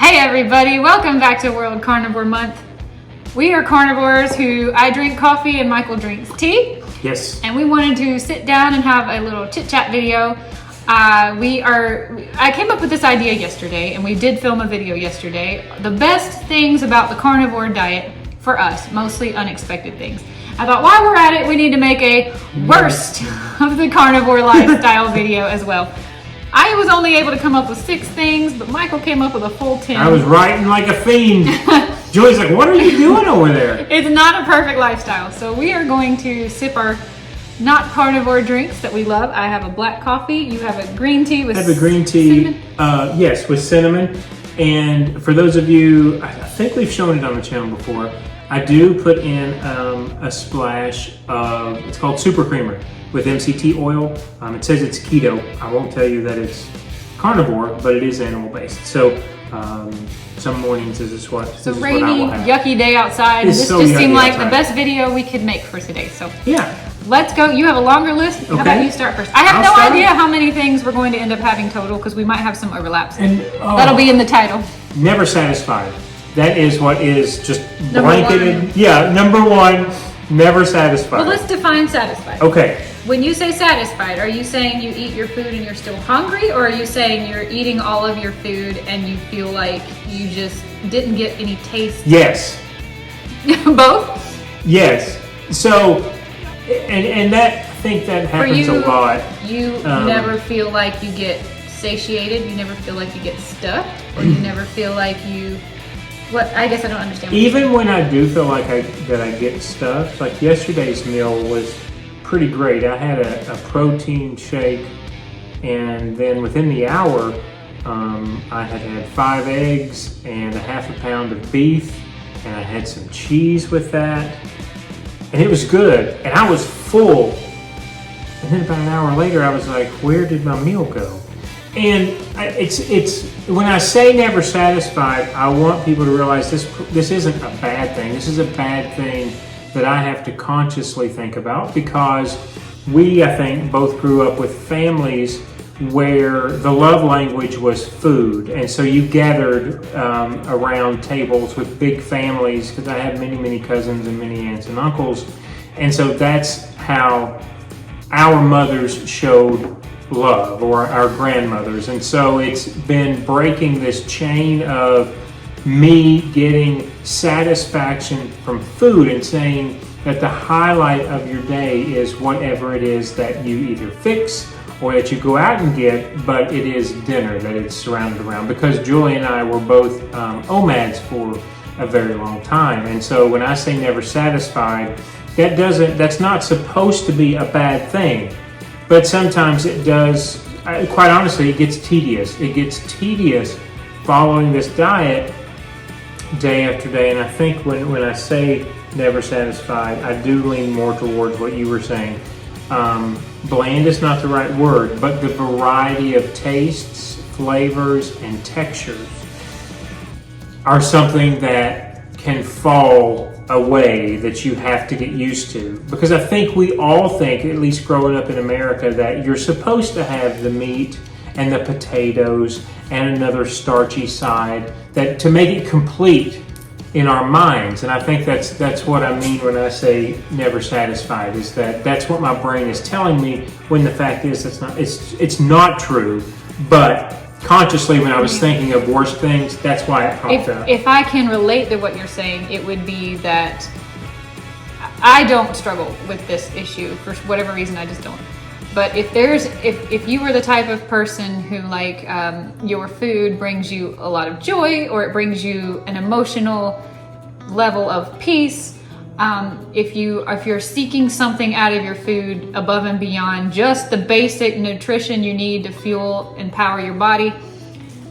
Hey everybody, welcome back to World Carnivore Month. We are carnivores I drink coffee and Michael drinks tea. Yes. And we wanted to sit down and have a little chit chat video. I came up with this idea yesterday and we did film a video yesterday. The best things about the carnivore diet for us, mostly unexpected things. I thought while we're at it, we need to make a worst of the carnivore lifestyle video as well. I was only able to come up with 6 things, but Michael came up with a full 10. I was writing like a fiend. Julie's like, what are you doing over there? It's not a perfect lifestyle. So we are going to sip our not carnivore drinks that we love. I have a black coffee. You have a green tea with cinnamon. I have a green tea, yes, with cinnamon. And for those of you, I think we've shown it on the channel before, I do put in a splash of, it's called Super Creamer with MCT oil. It says it's keto. I won't tell you that it's carnivore, but it is animal based. So some mornings this is what it's a rainy, yucky day outside. This so just seemed like the best video we could make for today. So yeah, let's go. You have a longer list. Okay. How about you start first? I have no idea how many things we're going to end up having total because we might have some overlaps. And that'll be in the title. Never satisfied. That is what is just blanketed. Yeah, number 1, never satisfied. Well, let's define satisfied. Okay. When you say satisfied, are you saying you eat your food and you're still hungry, or are you saying you're eating all of your food and you feel like you just didn't get any taste? Yes. Both? Yes. So, and that, I think that happens a lot. You never feel like you get satiated, you never feel like you get stuffed, or you never feel like you... What? I guess I don't understand. Even when I do feel like I get stuffed, like yesterday's meal was pretty great. I had a protein shake, and then within the hour, I had 5 eggs and a half a pound of beef, and I had some cheese with that, and it was good, and I was full. And then about an hour later, I was like, where did my meal go? And it's when I say never satisfied, I want people to realize this isn't a bad thing. This is a bad thing that I have to consciously think about, because we, I think, both grew up with families where the love language was food. And so you gathered around tables with big families, because I had many, many cousins and many aunts and uncles. And so that's how our mothers showed love, or our grandmothers. And so it's been breaking this chain of me getting satisfaction from food and saying that the highlight of your day is whatever it is that you either fix or that you go out and get, but it is dinner that it's surrounded around. Because Julie and I were both OMADs for a very long time. And so when I say never satisfied, that's not supposed to be a bad thing. But sometimes it does, quite honestly, it gets tedious. It gets tedious following this diet day after day. And I think when I say never satisfied, I do lean more towards what you were saying. Bland is not the right word, but the variety of tastes, flavors, and textures are something that can fall away, that you have to get used to. Because I think we all think, at least growing up in America, that you're supposed to have the meat and the potatoes and another starchy side, that to make it complete in our minds. And I think that's what I mean when I say never satisfied, is that's what my brain is telling me, when the fact is it's not true. But consciously, when I was thinking of worst things, that's why it popped up. If I can relate to what you're saying, it would be that I don't struggle with this issue for whatever reason. I just don't. But if you were the type of person who, like, your food brings you a lot of joy, or it brings you an emotional level of peace, if you're seeking something out of your food above and beyond just the basic nutrition you need to fuel and power your body,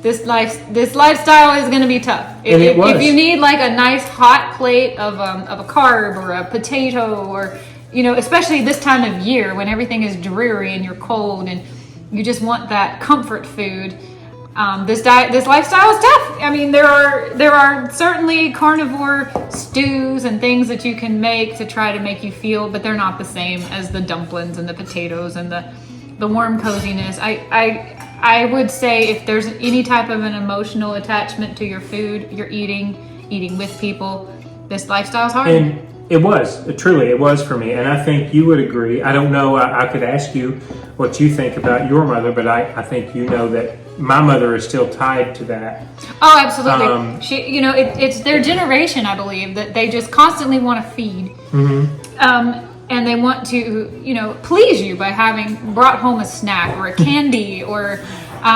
this lifestyle is going to be tough. If you need like a nice hot plate of a carb or a potato, or especially this time of year when everything is dreary and you're cold and you just want that comfort food, this lifestyle is tough. I mean, there are certainly carnivore stews and things that you can make to try to make you feel, but they're not the same as the dumplings and the potatoes and the warm coziness. I would say if there's any type of an emotional attachment to your food, you're eating with people, this lifestyle's hard. And it was for me. And I think you would agree. I don't know, I could ask you what you think about your mother, but I think you know that my mother is still tied to that. Oh, absolutely. She, it's their generation, I believe, that they just constantly want to feed. Mm-hmm. And they want to, please you by having brought home a snack or a candy or...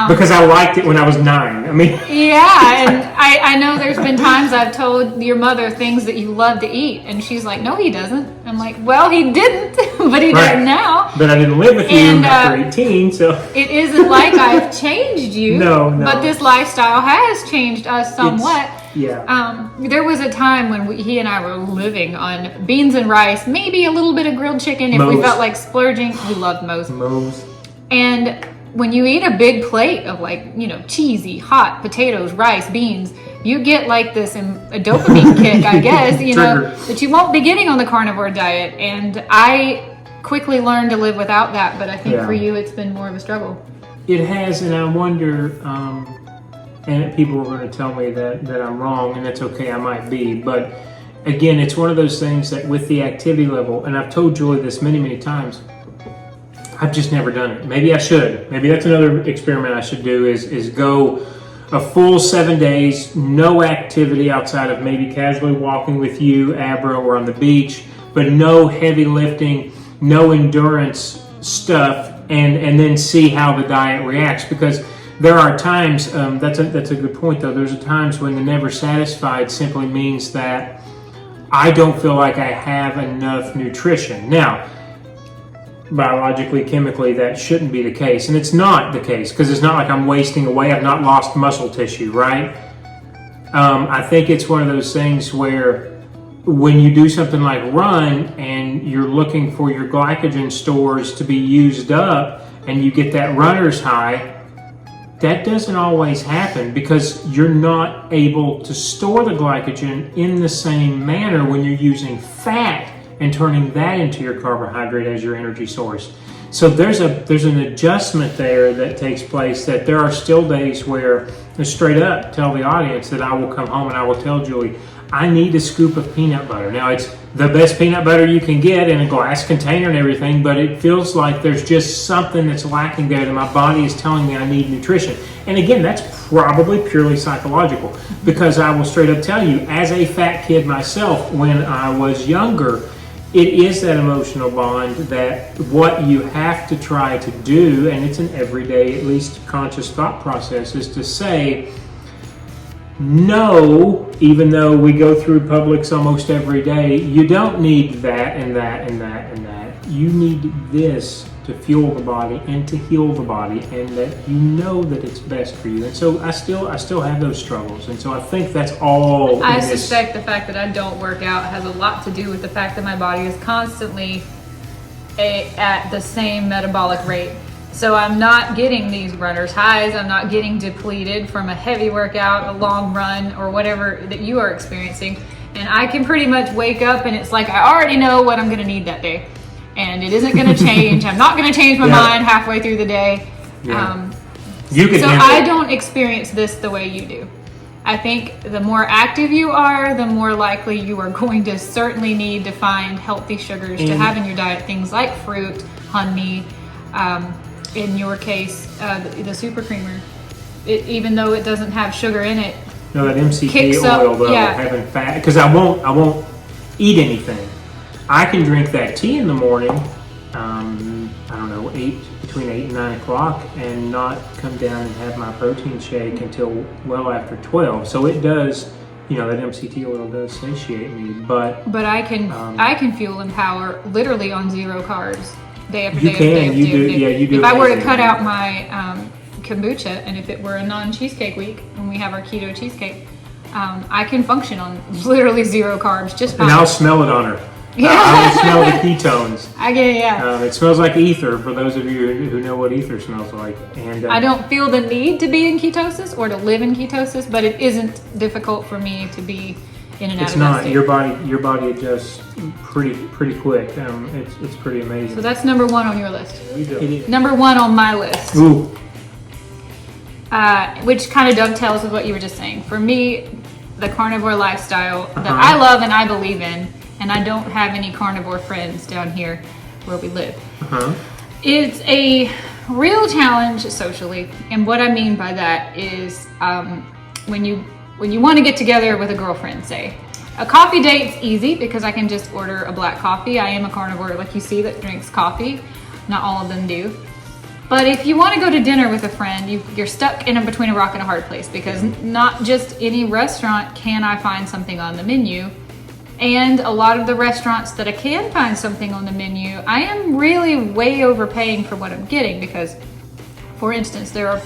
because I liked it when I was 9. I mean... Yeah, and I know there's been times I've told your mother things that you love to eat, and she's like, no, he doesn't. I'm like, well, he didn't, but he does now. But I didn't live with you after 18, so... It isn't like I've changed you. No. But this lifestyle has changed us somewhat. Yeah. There was a time when he and I were living on beans and rice, maybe a little bit of grilled chicken if we felt like splurging. We loved Moe's. And when you eat a big plate of cheesy, hot potatoes, rice, beans, you get like this a dopamine kick, I guess, that you won't be getting on the carnivore diet. And I quickly learned to live without that. But I think for you, it's been more of a struggle. It has, and I wonder... and people are going to tell me that I'm wrong, and that's okay, I might be. But again, it's one of those things that with the activity level, and I've told Julie this many, many times, I've just never done it. Maybe I should. Maybe that's another experiment I should do is go a full 7 days, no activity outside of maybe casually walking with you, Abra, or on the beach, but no heavy lifting, no endurance stuff, and then see how the diet reacts. Because there are times, that's a good point though, there's times when the never satisfied simply means that I don't feel like I have enough nutrition. Now, biologically, chemically, that shouldn't be the case. And it's not the case, because it's not like I'm wasting away, I've not lost muscle tissue, right? I think it's one of those things where when you do something like run and you're looking for your glycogen stores to be used up and you get that runner's high, that doesn't always happen because you're not able to store the glycogen in the same manner when you're using fat and turning that into your carbohydrate as your energy source. So there's an adjustment there that takes place, that there are still days where I straight up tell the audience that I will come home and I will tell Julie, I need a scoop of peanut butter. Now, it's the best peanut butter you can get in a glass container and everything, but it feels like there's just something that's lacking there that my body is telling me I need nutrition. And again, that's probably purely psychological, because I will straight up tell you, as a fat kid myself, when I was younger, it is that emotional bond that what you have to try to do, and it's an everyday, at least conscious thought process, is to say, no, even though we go through Publix almost every day, you don't need that and that and that and that. You need this to fuel the body and to heal the body, and that you know that it's best for you. And so I still have those struggles, and so I think that's all. I suspect the fact that I don't work out has a lot to do with the fact that my body is constantly at the same metabolic rate. So I'm not getting these runner's highs. I'm not getting depleted from a heavy workout, a long run, or whatever that you are experiencing. And I can pretty much wake up and it's like I already know what I'm going to need that day. And it isn't going to change. I'm not going to change my mind halfway through the day. Yeah. I don't experience this the way you do. I think the more active you are, the more likely you are going to certainly need to find healthy sugars to have in your diet. Things like fruit, honey, in your case, the super creamer. Even though it doesn't have sugar in it. No, that MCT oil though, having fat, because I won't eat anything. I can drink that tea in the morning, I don't know, between 8 and 9 o'clock, and not come down and have my protein shake until well after 12. So it does, that MCT oil does satiate me, but I can fuel and power literally on 0 carbs, day after day. You do. If I were to cut out my kombucha, and if it were a non-cheesecake week, and we have our keto cheesecake, I can function on literally 0 carbs, just fine. And I'll smell it on her. Yeah. I will smell the ketones. I get it, yeah. It smells like ether, for those of you who know what ether smells like. And I don't feel the need to be in ketosis or to live in ketosis, but it isn't difficult for me to be in and out of that state. It's not. Your body adjusts pretty quick. It's pretty amazing. So that's number 1 on your list. It is. Number 1 on my list. Ooh. which kind of dovetails with what you were just saying. For me, the carnivore lifestyle that I love and I believe in, and I don't have any carnivore friends down here where we live. It's a real challenge socially, and what I mean by that is when you want to get together with a girlfriend, say. A coffee date's easy because I can just order a black coffee. I am a carnivore, like you see, that drinks coffee. Not all of them do. But if you want to go to dinner with a friend, you're stuck in between a rock and a hard place, because not just any restaurant can I find something on the menu. And a lot of the restaurants that I can find something on the menu, I am really way overpaying for what I'm getting, because, for instance, there are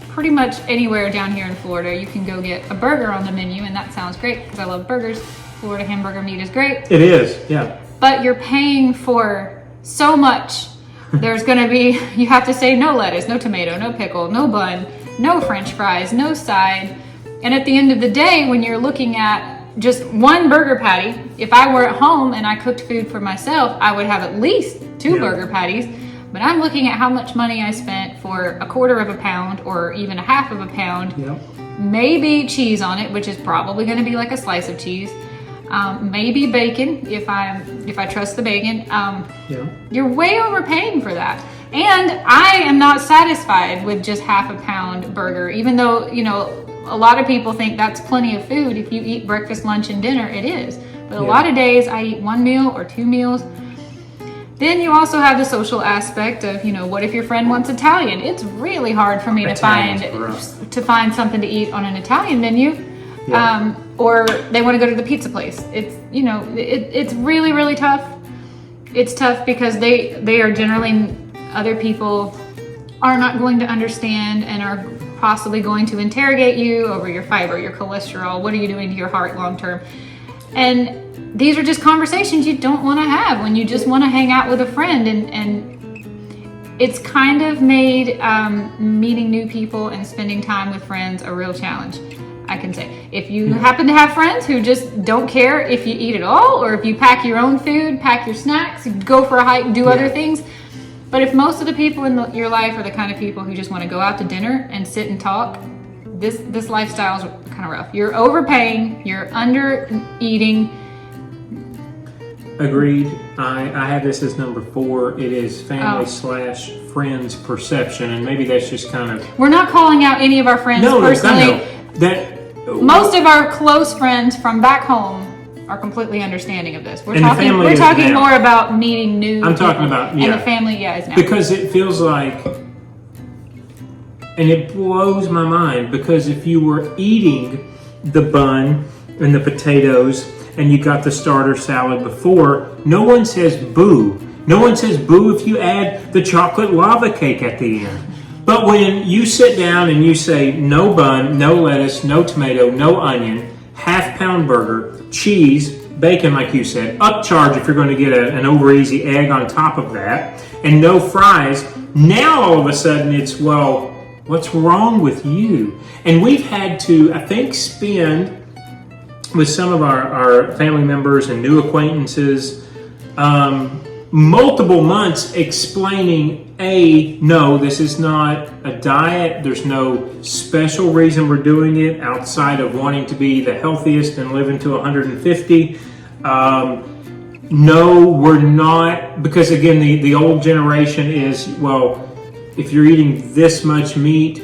pretty much anywhere down here in Florida you can go get a burger on the menu, and that sounds great because I love burgers. Florida hamburger meat is great. It is, yeah. But you're paying for so much. There's gonna be, you have to say no lettuce, no tomato, no pickle, no bun, no french fries, no side. And at the end of the day, when you're looking at just one burger patty, if I were at home and I cooked food for myself, I would have at least two burger patties. But I'm looking at how much money I spent for a quarter of a pound or even a half of a pound. Maybe cheese on it, which is probably going to be like a slice of cheese. Maybe bacon, if I trust the bacon. You're way overpaying for that. And I am not satisfied with just half a pound burger, even though, you know, a lot of people think that's plenty of food. If you eat breakfast, lunch, and dinner, it is. But a lot of days I eat one meal or two meals. Then you also have the social aspect of, you know, what if your friend wants Italian? It's really hard for me to find something to eat on an Italian menu. Or they want to go to the pizza place. It's, you know, it's really, really tough. It's tough because they are generally, other people are not going to understand and are possibly going to interrogate you over your fiber, your cholesterol. What are you doing to your heart long term? And these are just conversations you don't want to have when you just want to hang out with a friend. And it's kind of made meeting new people and spending time with friends a real challenge, I can say. If you happen to have friends who just don't care if you eat at all, or if you pack your own food, pack your snacks, go for a hike, do other things. But if most of the people in your life are the kind of people who just want to go out to dinner and sit and talk, this lifestyle is kind of rough. You're overpaying, you're under eating. Agreed. I have this as number 4. It is family / friends perception, and maybe that's just kind of. We're not calling out any of our friends personally. Most of our close friends from back home are completely understanding of this. We're talking more about meeting new. I'm talking about and the family, is now. Because it feels like, and it blows my mind, because if you were eating the bun and the potatoes and you got the starter salad before, no one says boo. No one says boo if you add the chocolate lava cake at the end. But when you sit down and you say no bun, no lettuce, no tomato, no onion, half-pound burger, cheese, bacon, like you said, upcharge if you're going to get an over easy egg on top of that, and no fries, now all of a sudden it's, well, what's wrong with you? And we've had to, I think, spend with some of our family members and new acquaintances multiple months explaining, no, this is not a diet. There's no special reason we're doing it outside of wanting to be the healthiest and living to 150. No, we're not, because again, the old generation is, well, if you're eating this much meat,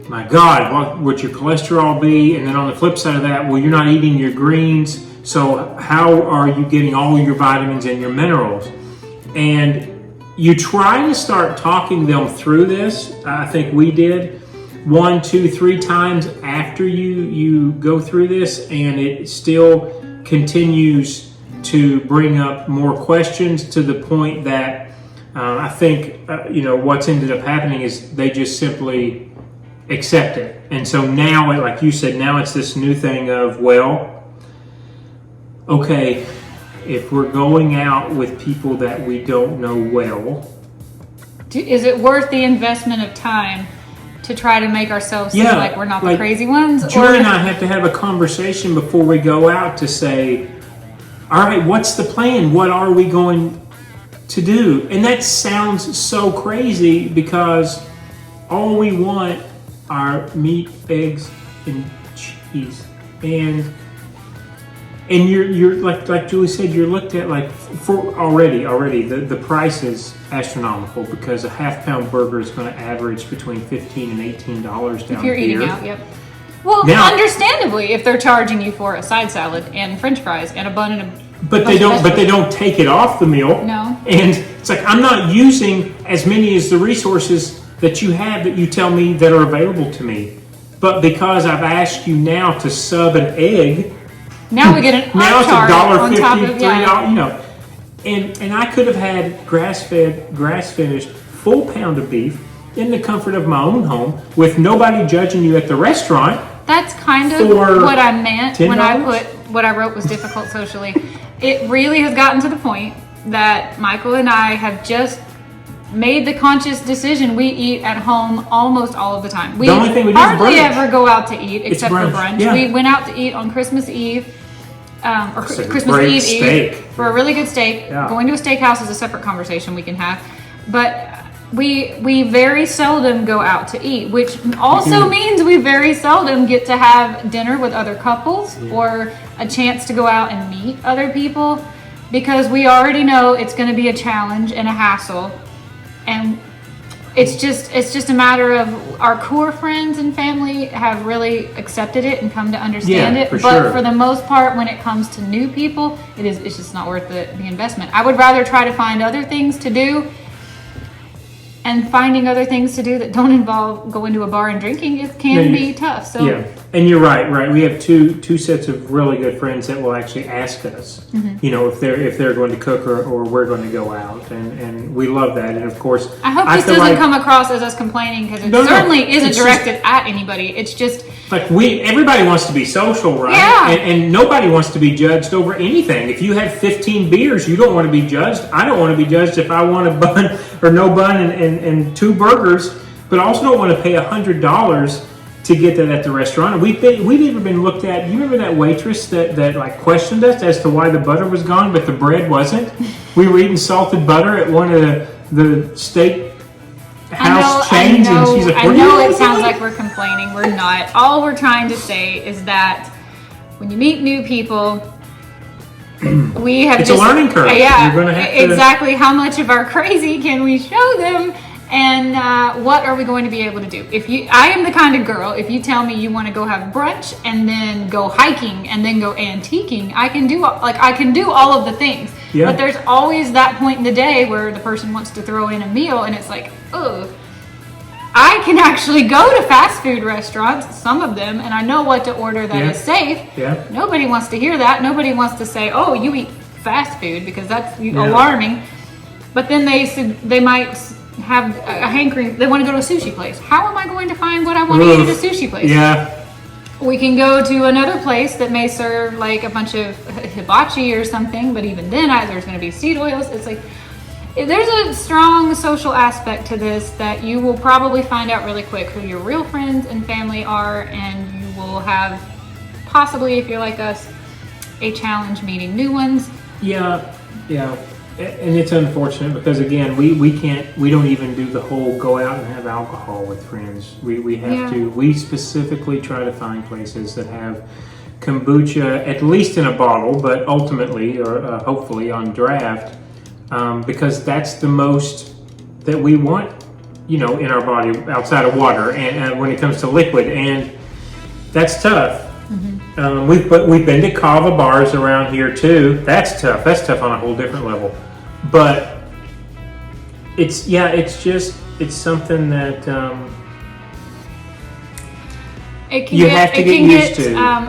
my God, what would your cholesterol be? And then on the flip side of that, well, you're not eating your greens, so how are you getting all your vitamins and your minerals? And you try to start talking them through this. I think we did 1, 2, 3 times after you go through this, and it still continues to bring up more questions, to the point that I think what's ended up happening is they just simply accept it. And so now, like you said, now it's this new thing of, well, okay, if we're going out with people that we don't know well, is it worth the investment of time to try to make ourselves seem like we're not the crazy ones? Julie and I have to have a conversation before we go out to say, all right, what's the plan? What are we going to do? And that sounds so crazy, because all we want are meat, eggs, and cheese. And you're like Julie said, you're looked at like for already the price is astronomical because a half-pound burger is going to average between $15 and $18 down here. If you're eating out, yep. Well, now, understandably, if they're charging you for a side salad and French fries and a bun and a but they don't take it off the meal. No. And it's like I'm not using as many as the resources that you have that you tell me that are available to me. But because I've asked you now to sub an egg, now we get an now it's $1.50, $1.50, $3, you know. And I could have had grass-fed, grass-finished, full pound of beef in the comfort of my own home with nobody judging you at the restaurant. That's kind of what I meant when I put what I wrote was difficult socially. It really has gotten to the point that Michael and I have just made the conscious decision we eat at home almost all of the time. We only thing we do is hardly brunch. ever go out to eat except for brunch. Yeah. We went out to eat on Christmas Eve. Or It's a Christmas great Eve steak. for a really good steak. Yeah. Going to a steakhouse is a separate conversation we can have. But we very seldom go out to eat, which also means we very seldom get to have dinner with other couples or a chance to go out and meet other people because we already know it's going to be a challenge and a hassle. And it's just a matter of our core friends and family have really accepted it and come to understand it. For But sure. for the most part, when it comes to new people, it's just not worth the investment. I would rather try to find other things to do. And finding other things to do that don't involve going to a bar and drinking, it can be tough. So yeah, and you're right. We have two sets of really good friends that will actually ask us, you know, if they're going to cook or we're going to go out, and we love that. And of course, I hope this doesn't come across as us complaining because it certainly isn't directed at anybody. It's just like everybody wants to be social, right? Yeah. And nobody wants to be judged over anything. If you have 15 beers, you don't want to be judged. I don't want to be judged if I want a bun or no bun and 2 burgers, but I also don't want to pay $100 to get that at the restaurant. We've even been looked at. You remember that waitress that like questioned us as to why the butter was gone, but the bread wasn't? We were eating salted butter at one of the steak house chains, and she's like, I know it sounds like we're complaining. We're not. All we're trying to say is that when you meet new people, we have it's a learning curve. Yeah, you're gonna have exactly. How much of our crazy can we show them, and what are we going to be able to do? I am the kind of girl. If you tell me you want to go have brunch and then go hiking and then go antiquing, I can do all of the things. Yeah. But there's always that point in the day where the person wants to throw in a meal, and it's like, ugh. I can actually go to fast food restaurants, some of them, and I know what to order that is safe. Yeah. Nobody wants to hear that. Nobody wants to say, oh, you eat fast food, because that's alarming. But then they might have a hankering. They want to go to a sushi place. How am I going to find what I want to eat at a sushi place? Yeah. We can go to another place that may serve like a bunch of hibachi or something, but even then there's going to be seed oils. It's like, there's a strong social aspect to this that you will probably find out really quick who your real friends and family are, and you will have, possibly if you're like us, a challenge meeting new ones. Yeah. And it's unfortunate because again, we don't even do the whole go out and have alcohol with friends. We have to. We specifically try to find places that have kombucha, at least in a bottle, but ultimately or hopefully on draft. Because that's the most that we want, in our body outside of water, and when it comes to liquid, and that's tough. Mm-hmm. We've been to kava bars around here too. That's tough. That's tough on a whole different level. But it's something that it can get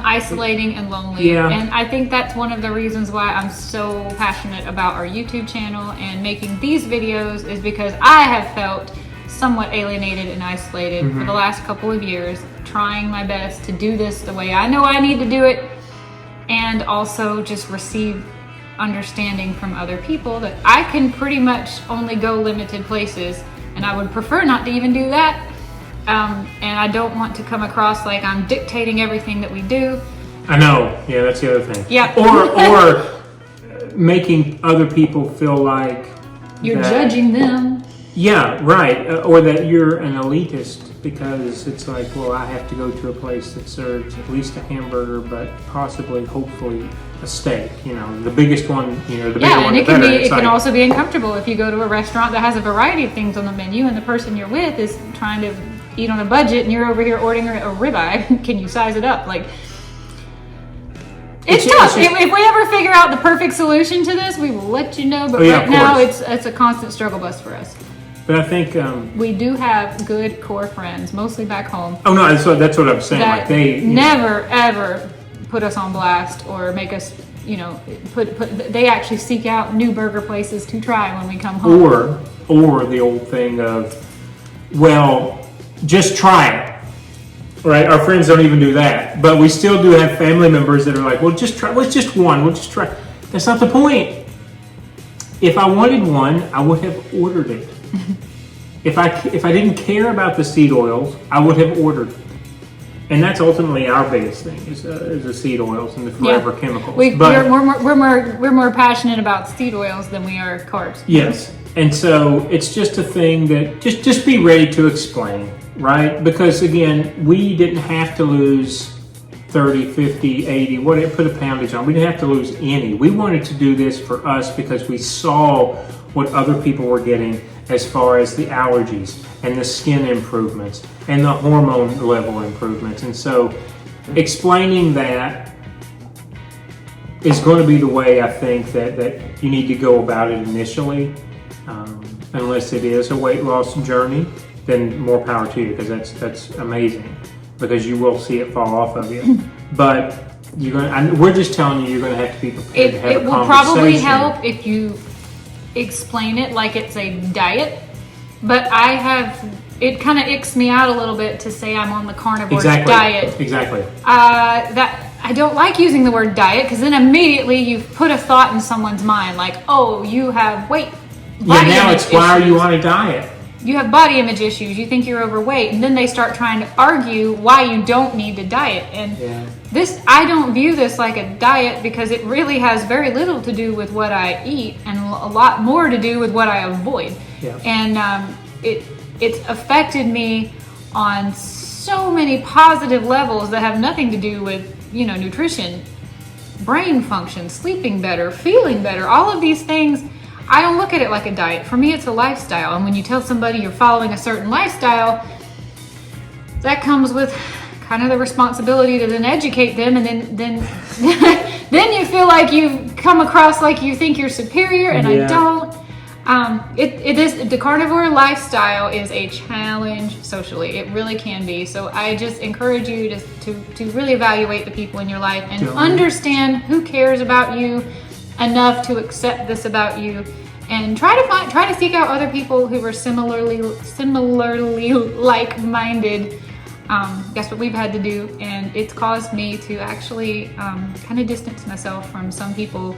isolating and lonely. Yeah. And I think that's one of the reasons why I'm so passionate about our YouTube channel and making these videos, is because I have felt somewhat alienated and isolated for the last couple of years, trying my best to do this the way I know I need to do it, and also just receive understanding from other people that I can pretty much only go limited places, and I would prefer not to even do that. And I don't want to come across like I'm dictating everything that we do. I know. Yeah, that's the other thing. Yeah. Or making other people feel like you're judging them. Yeah, right. Or that you're an elitist because it's like, well, I have to go to a place that serves at least a hamburger, but possibly, hopefully, a steak. The biggest one. The bigger yeah, one, and the it can better. be. It can also be uncomfortable if you go to a restaurant that has a variety of things on the menu, and the person you're with is trying to eat on a budget, and you're over here ordering a ribeye. Can you size it up? Like, it's tough. If we ever figure out the perfect solution to this, we will let you know. But right now, it's a constant struggle bus for us. But I think we do have good core friends, mostly back home. Oh no, that's what I'm saying. That like they never ever put us on blast or make us, They actually seek out new burger places to try when we come home. Or the old thing of, well, just try it. Right? Our friends don't even do that, but we still do have family members that are like, well, just try. What's just one? We'll just try. That's not the point. If I wanted one, I would have ordered it. If I didn't care about the seed oils, I would have ordered. And that's ultimately our biggest thing is the seed oils and the forever chemicals. We're more passionate about seed oils than we are carbs. Yes, and so it's just a thing that just be ready to explain, right? Because again, we didn't have to lose 30, 50, 80, put a poundage on. We didn't have to lose any. We wanted to do this for us because we saw what other people were getting as far as the allergies and the skin improvements and the hormone level improvements. And so explaining that is going to be the way I think that you need to go about it initially. Unless it is a weight loss journey, then more power to you, because that's amazing, because you will see it fall off of you. But we're just telling you, you're going to have to be prepared to have a conversation. It will probably help if you explain it like it's a diet, but it kind of icks me out a little bit to say I'm on the carnivore diet. Exactly. That I don't like using the word diet, because then immediately you've put a thought in someone's mind like, oh, you have body image issues. Why are you on a diet? You have body image issues, you think you're overweight, and then they start trying to argue why you don't need to diet. And I don't view this like a diet, because it really has very little to do with what I eat and a lot more to do with what I avoid. Yeah. And it's affected me on so many positive levels that have nothing to do with, nutrition, brain function, sleeping better, feeling better, all of these things. I don't look at it like a diet. For me, it's a lifestyle. And when you tell somebody you're following a certain lifestyle, that comes with kind of the responsibility to then educate them. And then then you feel like you've come across like you think you're superior, and I don't. The carnivore lifestyle is a challenge socially. It really can be. So I just encourage you to really evaluate the people in your life and understand who cares about you enough to accept this about you, and try to seek out other people who are similarly like-minded. That's what we've had to do, and it's caused me to actually kind of distance myself from some people.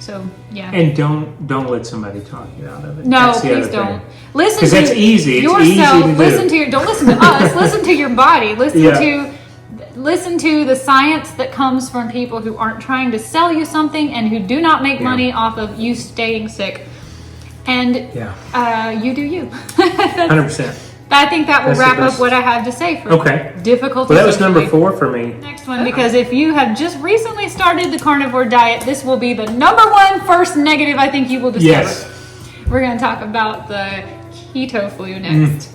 So yeah. And don't let somebody talk you out of it. No, please don't. Listen, because that's easy. It's yourself. Easy to do. Don't listen to us. Listen to your body. Listen to the science that comes from people who aren't trying to sell you something and who do not make money off of you staying sick. And you do you. 100%. I think that will wrap up what I have to say for difficulties. Well, that was number 4 for me. Next one, because if you have just recently started the carnivore diet, this will be the number 1 first negative I think you will discover. Yes. We're going to talk about the keto flu next.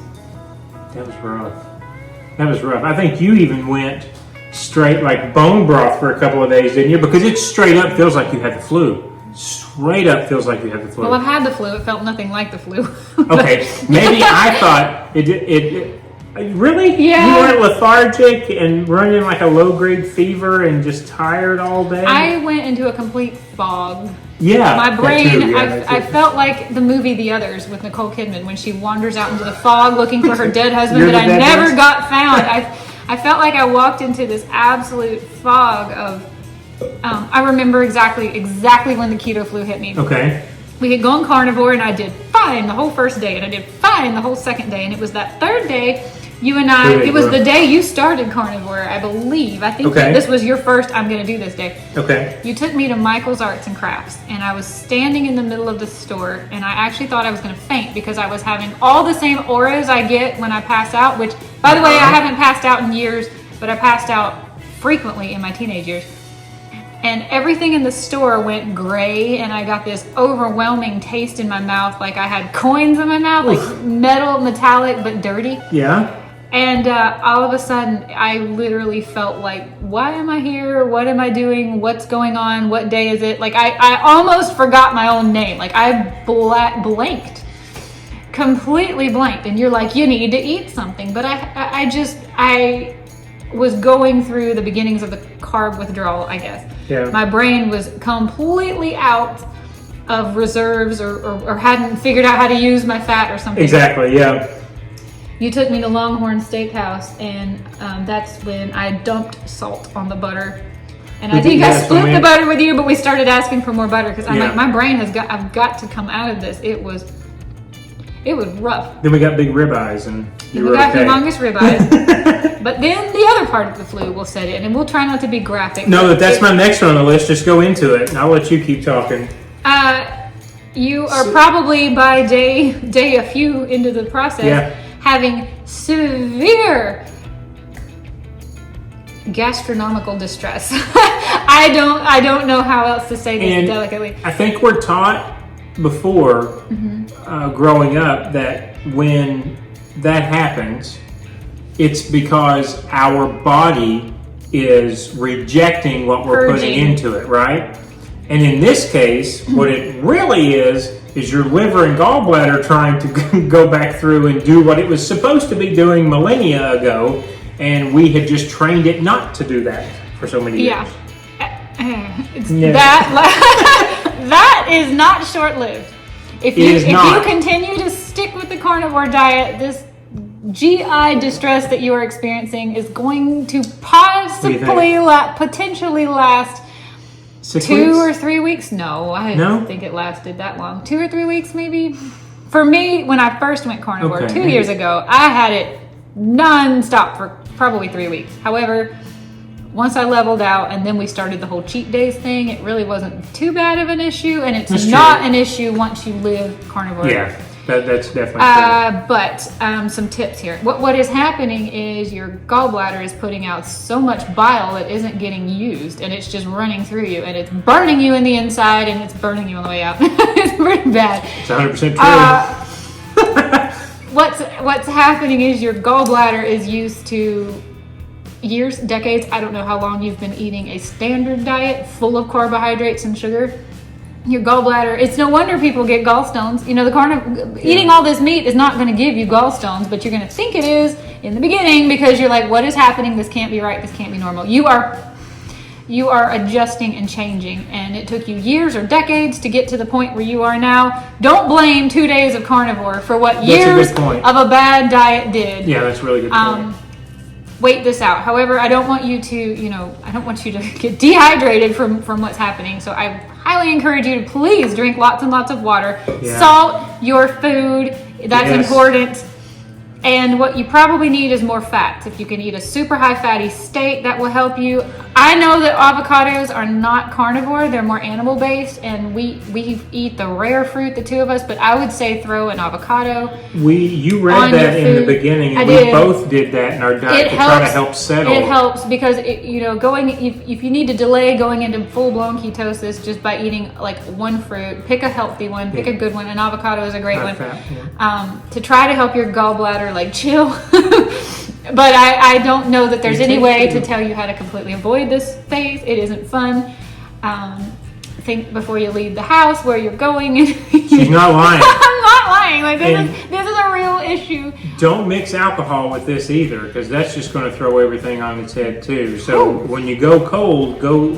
That was rough. I think you even went straight like bone broth for a couple of days, didn't you? Because it straight up feels like you had the flu. Straight up feels like you had the flu. Well, I've had the flu. It felt nothing like the flu. Okay, maybe I thought it really? Yeah. You weren't lethargic and running like a low-grade fever and just tired all day? I went into a complete fog. Yeah. My brain, I felt like the movie The Others with Nicole Kidman when she wanders out into the fog looking for her dead husband that I never got found. I felt like I walked into this absolute fog of... I remember exactly when the keto flu hit me. Okay. We had gone carnivore, and I did fine the whole first day, and I did fine the whole second day, and it was that third day You and I, it was the day you started carnivore, I believe. I think this was your first, I'm going to do this day. Okay. You took me to Michael's Arts and Crafts, and I was standing in the middle of the store, and I actually thought I was going to faint because I was having all the same auras I get when I pass out, which, by the way, I haven't passed out in years, but I passed out frequently in my teenage years. And everything in the store went gray, and I got this overwhelming taste in my mouth, like I had coins in my mouth, like metallic, but dirty. Yeah. And all of a sudden, I literally felt like, why am I here? What am I doing? What's going on? What day is it? Like, I almost forgot my own name. Like, I blanked. Completely blanked. And you're like, you need to eat something. But I was going through the beginnings of the carb withdrawal, I guess. Yeah. My brain was completely out of reserves or hadn't figured out how to use my fat or something. Exactly, yeah. You took me to Longhorn Steakhouse, and that's when I dumped salt on the butter. And I think I split the butter with you, but we started asking for more butter because I'm like, my brain I've got to come out of this. It was rough. Then we got big ribeyes, and we got humongous ribeyes. But then the other part of the flu will set in, and we'll try not to be graphic. No, that's my next one on the list. Just go into it, and I'll let you keep talking. You are probably by day a few into the process having severe gastronomical distress. I don't know how else to say this delicately. I think we're taught before growing up that when that happens, it's because our body is rejecting what we're putting into it, right? And in this case, what it really is your liver and gallbladder trying to go back through and do what it was supposed to be doing millennia ago, and we had just trained it not to do that for so many years. That is not short-lived. If you continue to stick with the carnivore diet, this GI distress that you are experiencing is going to potentially last 6 2 weeks? or 3 weeks. No, I don't think it lasted that long. 2 or 3 weeks maybe. For me, when I first went carnivore 2 years ago, I had it non-stop for probably 3 weeks. However, once I leveled out and then we started the whole cheat days thing, it really wasn't too bad of an issue, and it's not an issue once you live carnivore. Yeah, that's definitely true. But some tips here. What is happening is your gallbladder is putting out so much bile that isn't getting used, and it's just running through you, and it's burning you in the inside, and it's burning you on the way out. It's pretty bad. It's 100% true. What's happening is your gallbladder is used to years, decades, I don't know how long you've been eating a standard diet full of carbohydrates and sugar. Your gallbladder, it's no wonder people get gallstones. You know, eating all this meat is not going to give you gallstones, but you're going to think it is in the beginning because you're like, what is happening? This can't be right. This can't be normal. You are adjusting and changing, and it took you years or decades to get to the point where you are now. Don't blame 2 days of carnivore for what years of a bad diet did. Yeah, that's a really good point. Wait this out. However, I don't want you to, I don't want you to get dehydrated from what's happening. So I highly encourage you to please drink lots and lots of water. Yeah. Salt your food. That's important. And what you probably need is more fats. If you can eat a super high fatty steak, that will help you. I know that avocados are not carnivore. They're more animal based, and we eat the rare fruit, the two of us, but I would say throw an avocado. You read that in the beginning, and we both did that in our diet to try to help settle. It helps because if you need to delay going into full blown ketosis just by eating like one fruit, pick a healthy one, pick a good one. An avocado is a great one. To try to help your gallbladder like chill. But I don't know that there's any way to tell you how to completely avoid this phase. It isn't fun. Think before you leave the house where you're going. She's not lying. I'm not lying. Like this is a real issue. Don't mix alcohol with this either, because that's just going to throw everything on its head too. So when you go cold, go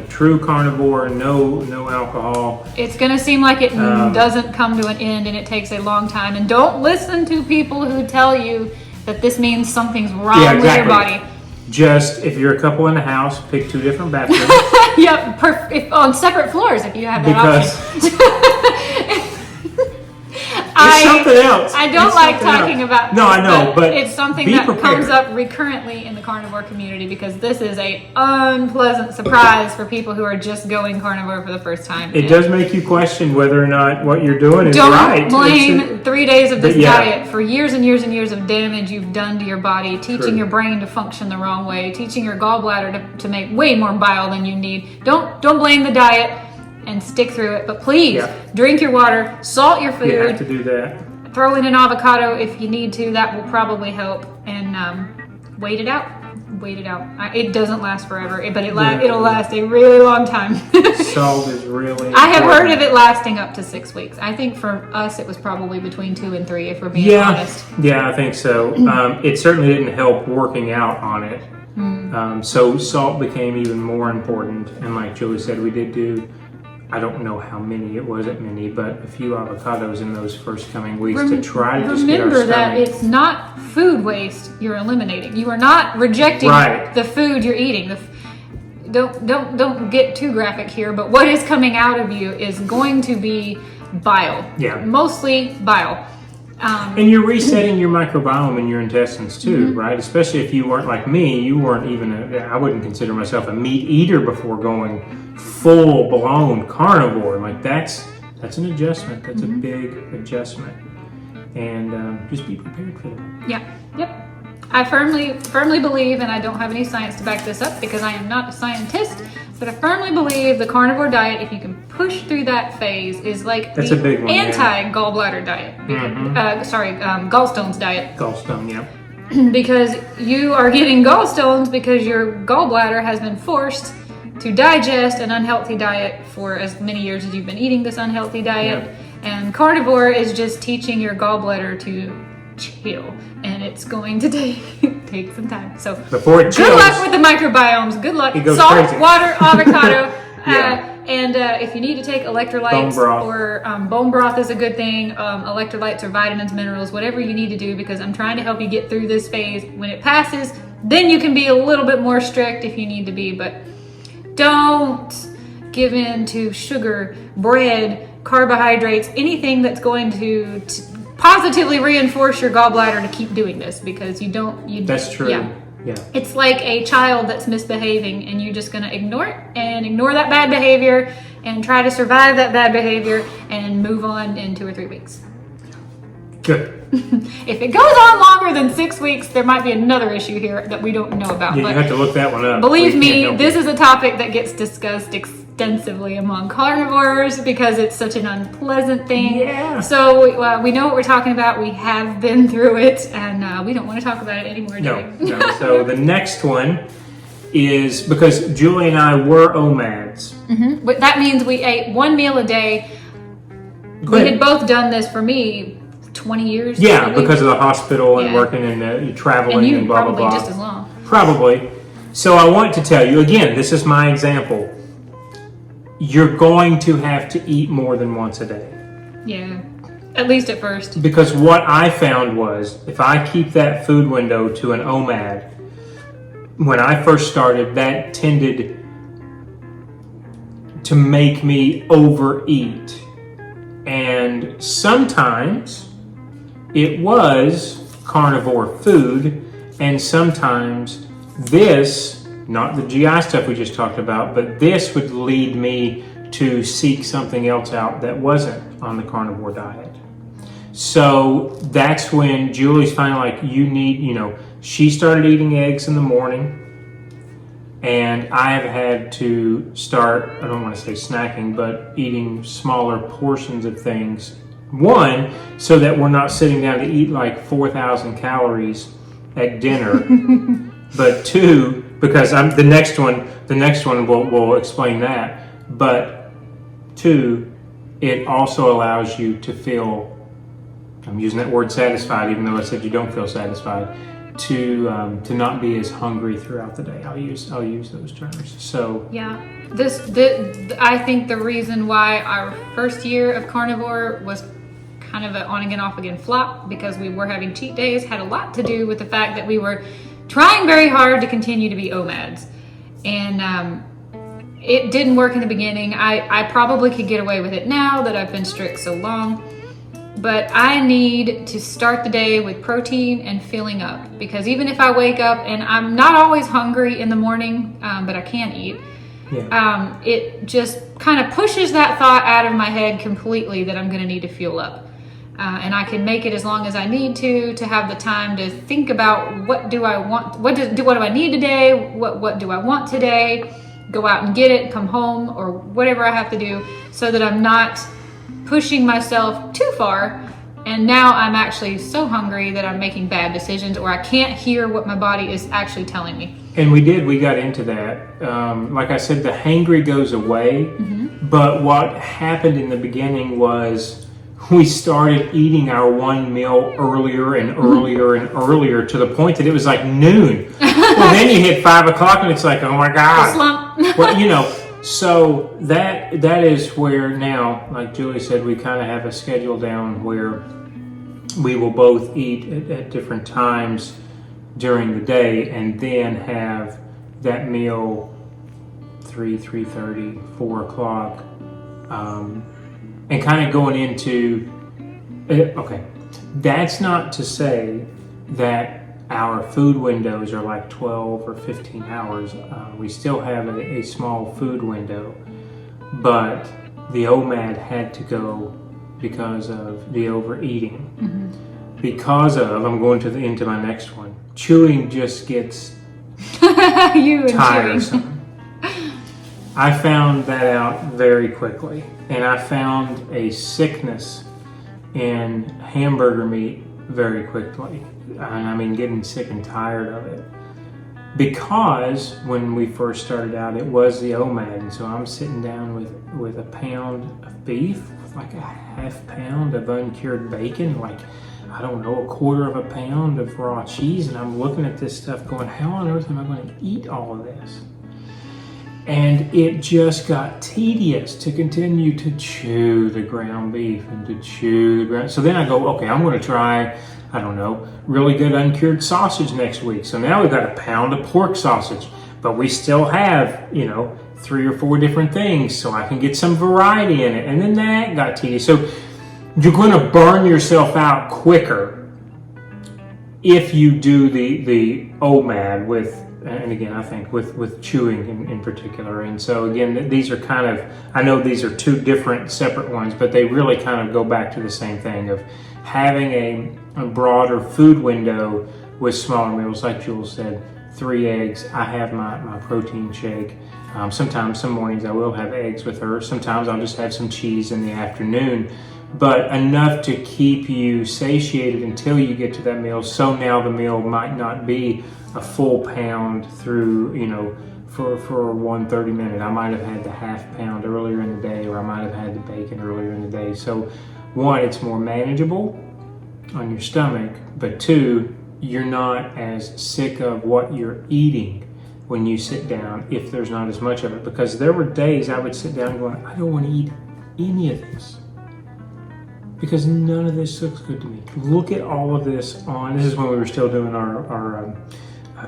true carnivore, no alcohol. It's going to seem like it doesn't come to an end, and it takes a long time. And don't listen to people who tell you that this means something's wrong with your body. Just if you're a couple in a house, pick 2 different bathrooms. Yep, on separate floors if you have that option. There's something else. I don't There's like something talking else. about. No, I know, but it's something be that prepared. comes up recurrently in the carnivore community because this is a unpleasant surprise for people who are just going carnivore for the first time. It does make you question whether or not what you're doing is Don't right. blame 3 days of this yeah. diet for years and years and years of damage you've done to your body, teaching True. your brain to function the wrong way, teaching your gallbladder to make way more bile than you need. Don't blame the diet and stick through it. But please drink your water, salt your food. You have to do that. Throw in an avocado if you need to. That will probably help. And wait it out. Wait it out. It doesn't last forever, but it'll last a really long time. Salt is really important. I have heard of it lasting up to 6 weeks. I think for us it was probably between 2 and 3, if we're being honest. Yeah, I think so. It certainly didn't help working out on it. So salt became even more important. And like Julie said, we did do, I don't know how many, it wasn't many, but a few avocados in those first coming weeks to try to just get our Remember that stomach. it's not food waste you're eliminating. You are not rejecting the food you're eating. Don't get too graphic here, but what is coming out of you is going to be bile. Yeah. Mostly bile. And you're resetting your microbiome in your intestines too, right? Especially if you weren't like me, you weren't even, I wouldn't consider myself a meat eater before going full blown carnivore. Like that's an adjustment. That's a big adjustment. And just be prepared for that. Yeah. Yep. I firmly believe, and I don't have any science to back this up because I am not a scientist, but I firmly believe the carnivore diet, if you can push through that phase, is like That's a big one, anti-gallbladder diet. Gallstones diet. Gallstone, yeah. Because you are getting gallstones because your gallbladder has been forced to digest an unhealthy diet for as many years as you've been eating this unhealthy diet. Yeah. And carnivore is just teaching your gallbladder to chill, and it's going to take some time. So Before it chills, good luck with the microbiomes. Good luck. It goes Salt, crazy. water, avocado. Yeah. And if you need to take electrolytes, Bone broth. or bone broth is a good thing. Electrolytes or vitamins, minerals, whatever you need to do, because I'm trying to help you get through this phase. When it passes, then you can be a little bit more strict if you need to be, but don't give in to sugar, bread, carbohydrates, anything that's going to positively reinforce your gallbladder to keep doing this, because That's true. Yeah. Yeah. It's like a child that's misbehaving, and you're just going to ignore it and ignore that bad behavior and try to survive that bad behavior and move on in 2 or 3 weeks. Good. If it goes on longer than 6 weeks, there might be another issue here that we don't know about. Yeah, but you have to look that one up. believe We can't me, help this you. is a topic that gets discussed extensively among carnivores because it's such an unpleasant thing. Yeah. So we know what we're talking about. We have been through it, and we don't want to talk about it anymore, do we? No. So the next one is, because Julie and I were OMADs. But that means we ate 1 meal a day. Go We ahead. had both done this for me 20 years. Yeah, maybe. because of the hospital and Yeah. working and traveling and you and blah, blah, probably blah. just as long. Probably. So I want to tell you, again, this is my example. You're going to have to eat more than once a day. Yeah, at least at first. Because what I found was, if I keep that food window to an OMAD, when I first started, that tended to make me overeat. And sometimes it was carnivore food, and sometimes this, not the GI stuff we just talked about, but this would lead me to seek something else out that wasn't on the carnivore diet. So that's when Julie's finally like, she started eating eggs in the morning, and I have had to start, I don't want to say snacking, but eating smaller portions of things. One, so that we're not sitting down to eat like 4,000 calories at dinner. But two, because the next one will explain that. But two, it also allows you to feel, I'm using that word satisfied, even though I said you don't feel satisfied, to not be as hungry throughout the day. I'll use those terms. So Yeah, I think the reason why our first year of carnivore was kind of an on again, off again flop, because we were having cheat days, had a lot to do with the fact that we were trying very hard to continue to be OMADs. And it didn't work in the beginning. I probably could get away with it now that I've been strict so long. but I need to start the day with protein and filling up, because even if I wake up and I'm not always hungry in the morning, but I can eat, it just kind of pushes that thought out of my head completely that I'm going to need to fuel up. And I can make it as long as I need to have the time to think about what do I want, what do I need today, what do I want today, go out and get it, come home, or whatever I have to do, so that I'm not pushing myself too far, and now I'm actually so hungry that I'm making bad decisions, or I can't hear what my body is actually telling me. And we got into that. Like I said, the hangry goes away, but what happened in the beginning was we started eating our one meal earlier and earlier and earlier, to the point that it was like noon. Well, then you hit 5 o'clock and it's like, oh my God. Well, so that is where now, like Julie said, we kind of have a schedule down where we will both eat at different times during the day, and then have that meal 3:30, 4 o'clock, and kind of going into, okay, that's not to say that our food windows are like 12 or 15 hours. We still have a small food window, but the OMAD had to go because of the overeating. Because of, I'm going into my next one, chewing just gets tiresome. I found that out very quickly, and I found a sickness in hamburger meat very quickly. I mean, getting sick and tired of it. Because when we first started out, it was the OMAD, and so I'm sitting down with a pound of beef, with like a half pound of uncured bacon, like, I don't know, a quarter of a pound of raw cheese, and I'm looking at this stuff going, how on earth am I going to eat all of this? And it just got tedious to continue to chew the ground beef and to chew the ground. So then I go, okay, I'm going to try, I don't know, really good uncured sausage next week. So now we've got a pound of pork sausage, but we still have, 3 or 4 different things, so I can get some variety in it. And then that got tedious. So you're going to burn yourself out quicker if you do the OMAD with, and again, I think with chewing in particular. And so again, these are kind of, I know these are 2 different separate ones, but they really kind of go back to the same thing of having a broader food window with smaller meals. Like Jules said, 3 eggs. I have my protein shake. Sometimes, some mornings I will have eggs with her. Sometimes I'll just have some cheese in the afternoon, but enough to keep you satiated until you get to that meal. So now the meal might not be a full pound through, for 1 30-minute. I might have had the half pound earlier in the day, or I might have had the bacon earlier in the day. So 1, it's more manageable on your stomach, but 2, you're not as sick of what you're eating when you sit down if there's not as much of it. Because there were days I would sit down going, I don't want to eat any of this, because none of this looks good to me. Look at all of this this is when we were still doing our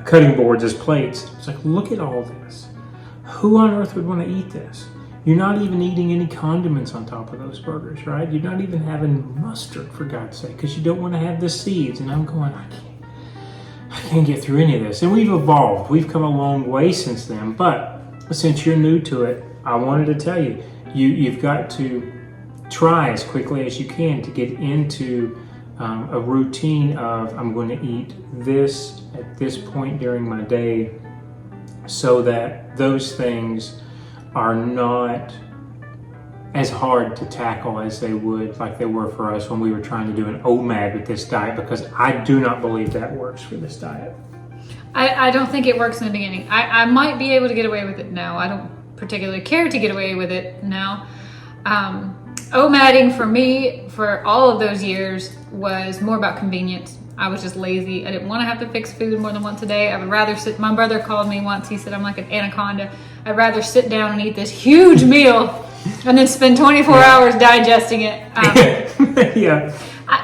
cutting boards as plates. It's like, look at all this. Who on earth would want to eat this? You're not even eating any condiments on top of those burgers, right? You're not even having mustard, for God's sake, because you don't want to have the seeds. And I'm going, I can't get through any of this. And we've evolved. We've come a long way since then. But since you're new to it, I wanted to tell you, you've got to try as quickly as you can to get into a routine of, I'm going to eat this at this point during my day, so that those things are not as hard to tackle as they would, like they were for us when we were trying to do an OMAD with this diet, because I do not believe that works for this diet. I don't think it works in the beginning. I might be able to get away with it now. I don't particularly care to get away with it now. OMADing for me for all of those years was more about convenience. I was just lazy. I didn't want to have to fix food more than once a day. I would rather sit, my brother called me once, he said I'm like an anaconda. I'd rather sit down and eat this huge meal and then spend 24 hours digesting it. Yeah.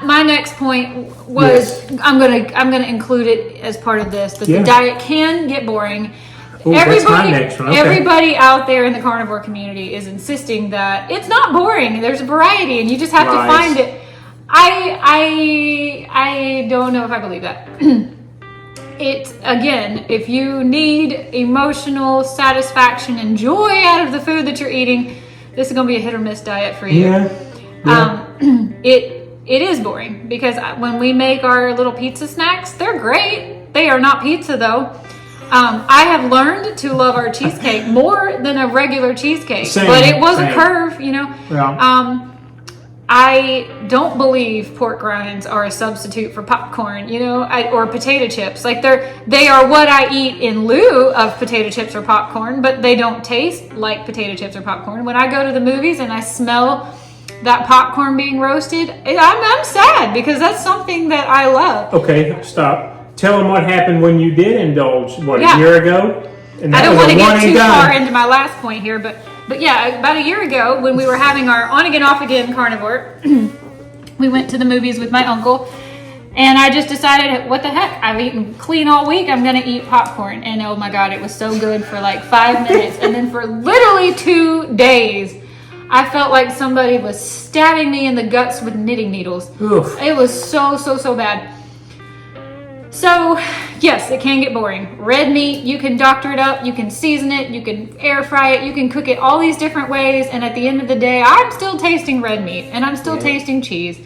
My next point was, yes. I'm gonna include it as part of this, that the diet can get boring. Ooh, everybody, next one. Okay. Everybody out there in the carnivore community is insisting that it's not boring. There's a variety, and you just have to find it. I don't know if I believe that. It, again, if you need emotional satisfaction and joy out of the food that you're eating, this is going to be a hit or miss diet for you. It is boring because when we make our little pizza snacks, they're great. They are not pizza though. I have learned to love our cheesecake more than a regular cheesecake, but it was a curve, you know. Yeah. I don't believe pork rinds are a substitute for popcorn, you know, or potato chips. Like they are what I eat in lieu of potato chips or popcorn, but they don't taste like potato chips or popcorn. When I go to the movies and I smell that popcorn being roasted, I'm sad because that's something that I love. Okay, stop. Tell them what happened when you did indulge, a year ago? And I don't want to get too far into my last point here, but yeah, about a year ago when we were having our on-again, off-again carnivore, we went to the movies with my uncle, and I just decided, what the heck, I've eaten clean all week, I'm going to eat popcorn. And oh my God, it was so good for like 5 minutes. And then for literally 2 days, I felt like somebody was stabbing me in the guts with knitting needles. Oof. It was so bad. So, yes, it can get boring. Red meat, you can doctor it up, you can season it, you can air fry it, you can cook it all these different ways, and at the end of the day, I'm still tasting red meat, and I'm still tasting cheese,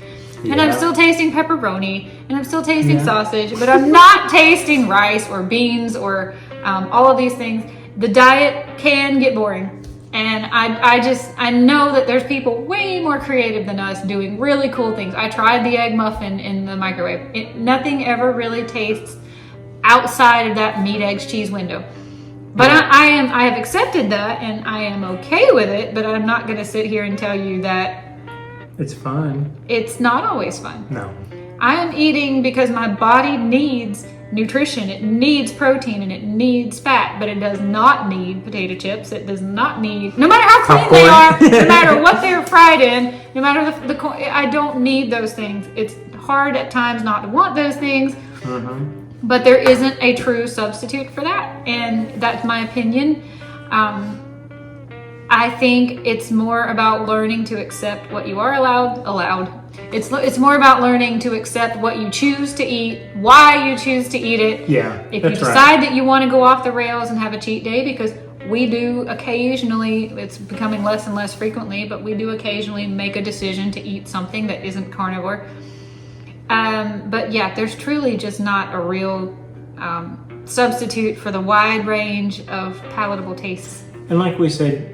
and I'm still tasting pepperoni, and I'm still tasting sausage, but I'm not tasting rice or beans or all of these things. The diet can get boring. And I know that there's people way more creative than us doing really cool things. I tried the egg muffin in the microwave. Nothing ever really tastes outside of that meat, eggs, cheese window. But I have accepted that and I am okay with it, but I'm not going to sit here and tell you that it's fun. It's not always fun. No. I am eating because my body needs nutrition, it needs protein, and it needs fat, but it does not need potato chips. It does not need, no matter how clean they are, no matter what they're fried in, no matter I don't need those things. It's hard at times not to want those things, but there isn't a true substitute for that, and that's my opinion. I think it's more about learning to accept what you are allowed. It's more about learning to accept what you choose to eat, why you choose to eat it. Yeah, if you decide that you want to go off the rails and have a cheat day, because we do occasionally, it's becoming less and less frequently, but we do occasionally make a decision to eat something that isn't carnivore. But yeah, there's truly just not a real substitute for the wide range of palatable tastes. And like we said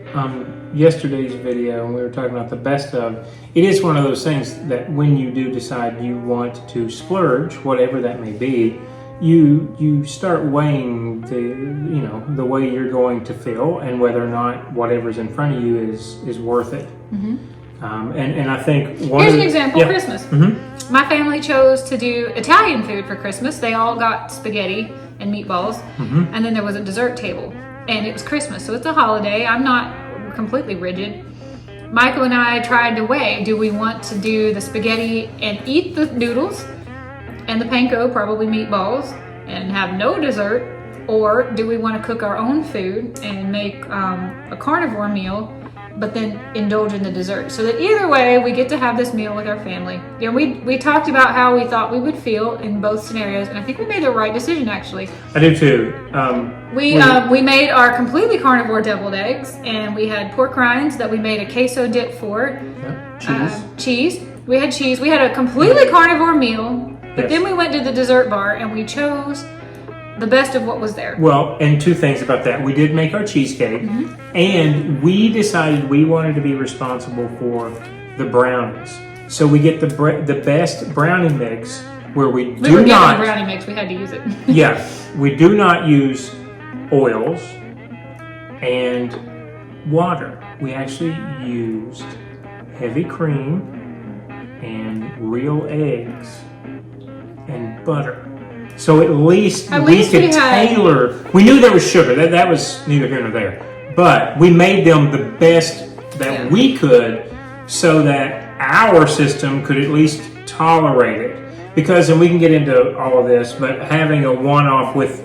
yesterday's video, and we were talking about the best of, it is one of those things that when you do decide you want to splurge, whatever that may be, you start weighing the way you're going to feel and whether or not whatever's in front of you is worth it. And I think here's an example. Christmas. My family chose to do Italian food for Christmas. They all got spaghetti and meatballs, and then there was a dessert table. And it was Christmas, so it's a holiday. I'm not completely rigid. Michael and I tried to weigh, do we want to do the spaghetti and eat the noodles and the panko, probably meatballs, and have no dessert? Or do we want to cook our own food and make a carnivore meal, but then indulge in the dessert? So that either way, we get to have this meal with our family. You know, we talked about how we thought we would feel in both scenarios, and I think we made the right decision, actually. I do too. We made our completely carnivore deviled eggs, and we had pork rinds that we made a queso dip for. Cheese. We had cheese. We had a completely carnivore meal, but then we went to the dessert bar and we chose the best of what was there. Well, and two things about that. We did make our cheesecake, and we decided we wanted to be responsible for the brownies. So we get the best brownie mix where we were given a brownie mix. We had to use it. Yeah, we do not use oils and water. We actually used heavy cream and real eggs and butter. So at least we could tailor. We knew there was sugar. That was neither here nor there. But we made them the best that we could so that our system could at least tolerate it. Because, and we can get into all of this, but having a one-off with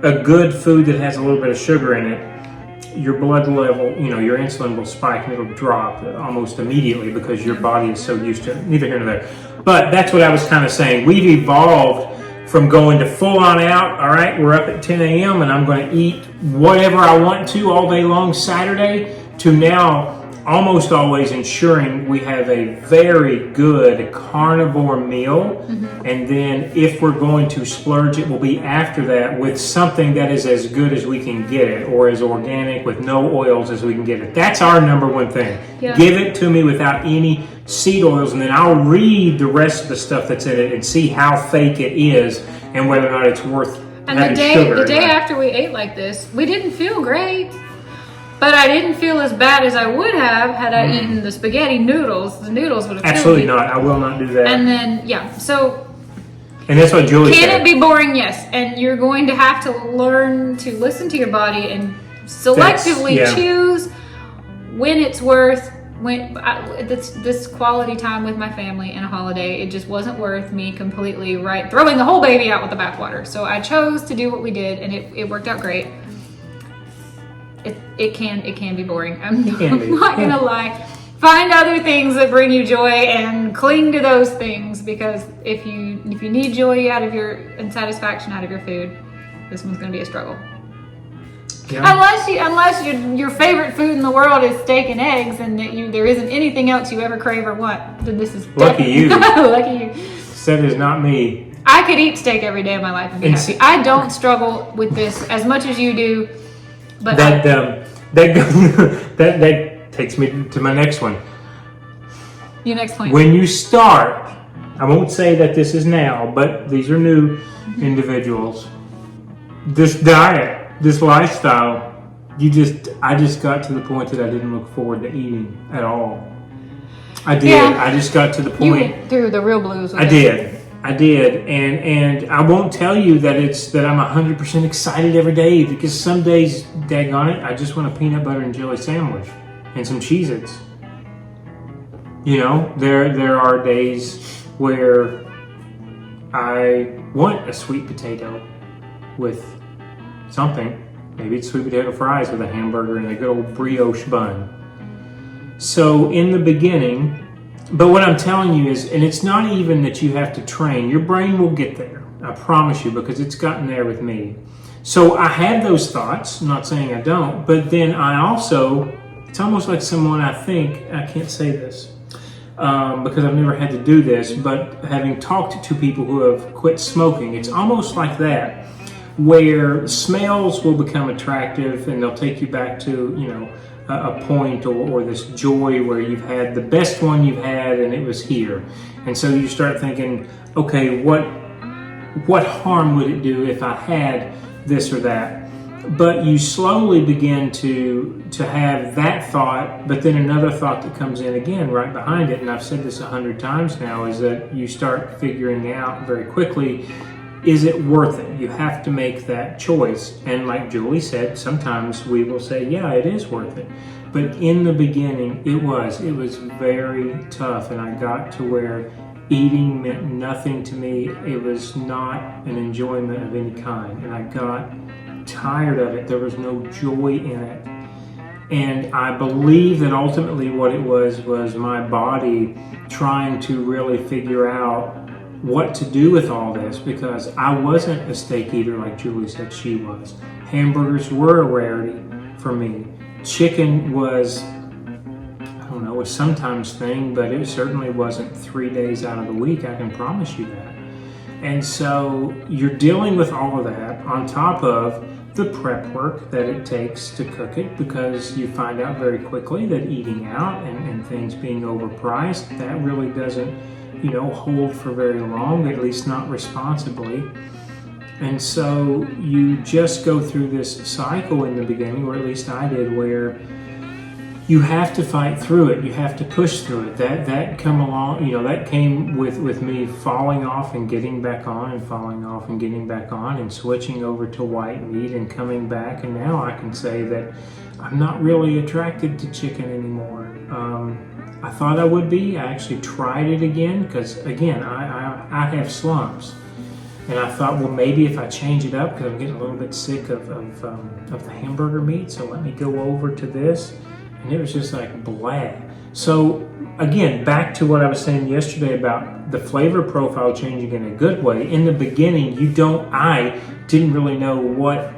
a good food that has a little bit of sugar in it your blood level, your insulin will spike and it'll drop almost immediately because your body is so used to it. Neither here nor there. But that's what I was kind of saying. We've evolved from going to full on out. All right, we're up at 10 a.m. and I'm going to eat whatever I want to all day long Saturday, to now almost always ensuring we have a very good carnivore meal. And then if we're going to splurge, it will be after that with something that is as good as we can get it, or as organic with no oils as we can get it. That's our number one thing. Yeah. Give it to me without any seed oils, and then I'll read the rest of the stuff that's in it and see how fake it is and whether or not it's worth And having the sugar. day after we ate like this, we didn't feel great. But I didn't feel as bad as I would have had I eaten the spaghetti noodles. The noodles would have Absolutely killed me. not. I will not do that. And then, yeah, so And that's what Julie said. can it be boring? Yes. And you're going to have to learn to listen to your body and selectively choose when it's worth, this quality time with my family and a holiday. It just wasn't worth me completely throwing the whole baby out with the bathwater. So I chose to do what we did, and it worked out great. It can be boring. I'm not gonna lie. Find other things that bring you joy and cling to those things, because if you need joy and satisfaction out of your food, this one's gonna be a struggle. Yeah. Unless your favorite food in the world is steak and eggs, and that there isn't anything else you ever crave or want, then this is lucky you. Lucky you. That is not me. I could eat steak every day of my life and be happy. I don't struggle with this as much as you do. But that takes me to my next one. Your next point. When you start, I won't say that this is now, but these are new individuals. This diet, this lifestyle, I just got to the point that I didn't look forward to eating at all. I did. Yeah. I just got to the point. You went through the real blues. I did, and I won't tell you that I'm 100% excited every day, because some days, daggone it, I just want a peanut butter and jelly sandwich and some Cheez-Its. There are days where I want a sweet potato with something. Maybe it's sweet potato fries with a hamburger and a good old brioche bun. So in the beginning. But what I'm telling you is, and it's not even that you have to train, your brain will get there. I promise you, because it's gotten there with me. So I had those thoughts, I'm not saying I don't, but then I also, it's almost like someone I can't say this, because I've never had to do this, but having talked to people who have quit smoking, it's almost like that, where smells will become attractive and they'll take you back to, a point or this joy where you've had the best one you've had and it was here. And so you start thinking, okay, what harm would it do if I had this or that? But you slowly begin to have that thought, but then another thought that comes in again right behind it, and I've said this 100 times now, is that you start figuring out very quickly, is it worth it? You have to make that choice. And like Julie said, sometimes we will say, yeah, it is worth it. But in the beginning, it was very tough. And I got to where eating meant nothing to me. It was not an enjoyment of any kind. And I got tired of it. There was no joy in it. And I believe that ultimately what it was my body trying to really figure out what to do with all this, because I wasn't a steak eater like Julie said she was. Hamburgers were a rarity for me. Chicken was, was sometimes thing, but it certainly wasn't 3 days out of the week, I can promise you that. And so you're dealing with all of that on top of the prep work that it takes to cook it, because you find out very quickly that eating out and things being overpriced, that really doesn't hold for very long, at least not responsibly. And so you just go through this cycle in the beginning, or at least I did, where you have to fight through it. You have to push through it. That come along, that came with me falling off and getting back on, and falling off and getting back on, and switching over to white meat and coming back. And now I can say that I'm not really attracted to chicken anymore. I thought I would be. I actually tried it again, because again, I have slumps. And I thought, well, maybe if I change it up, because I'm getting a little bit sick of the hamburger meat, so let me go over to this. And it was just like blah. So again, back to what I was saying yesterday about the flavor profile changing in a good way. In the beginning, I didn't really know what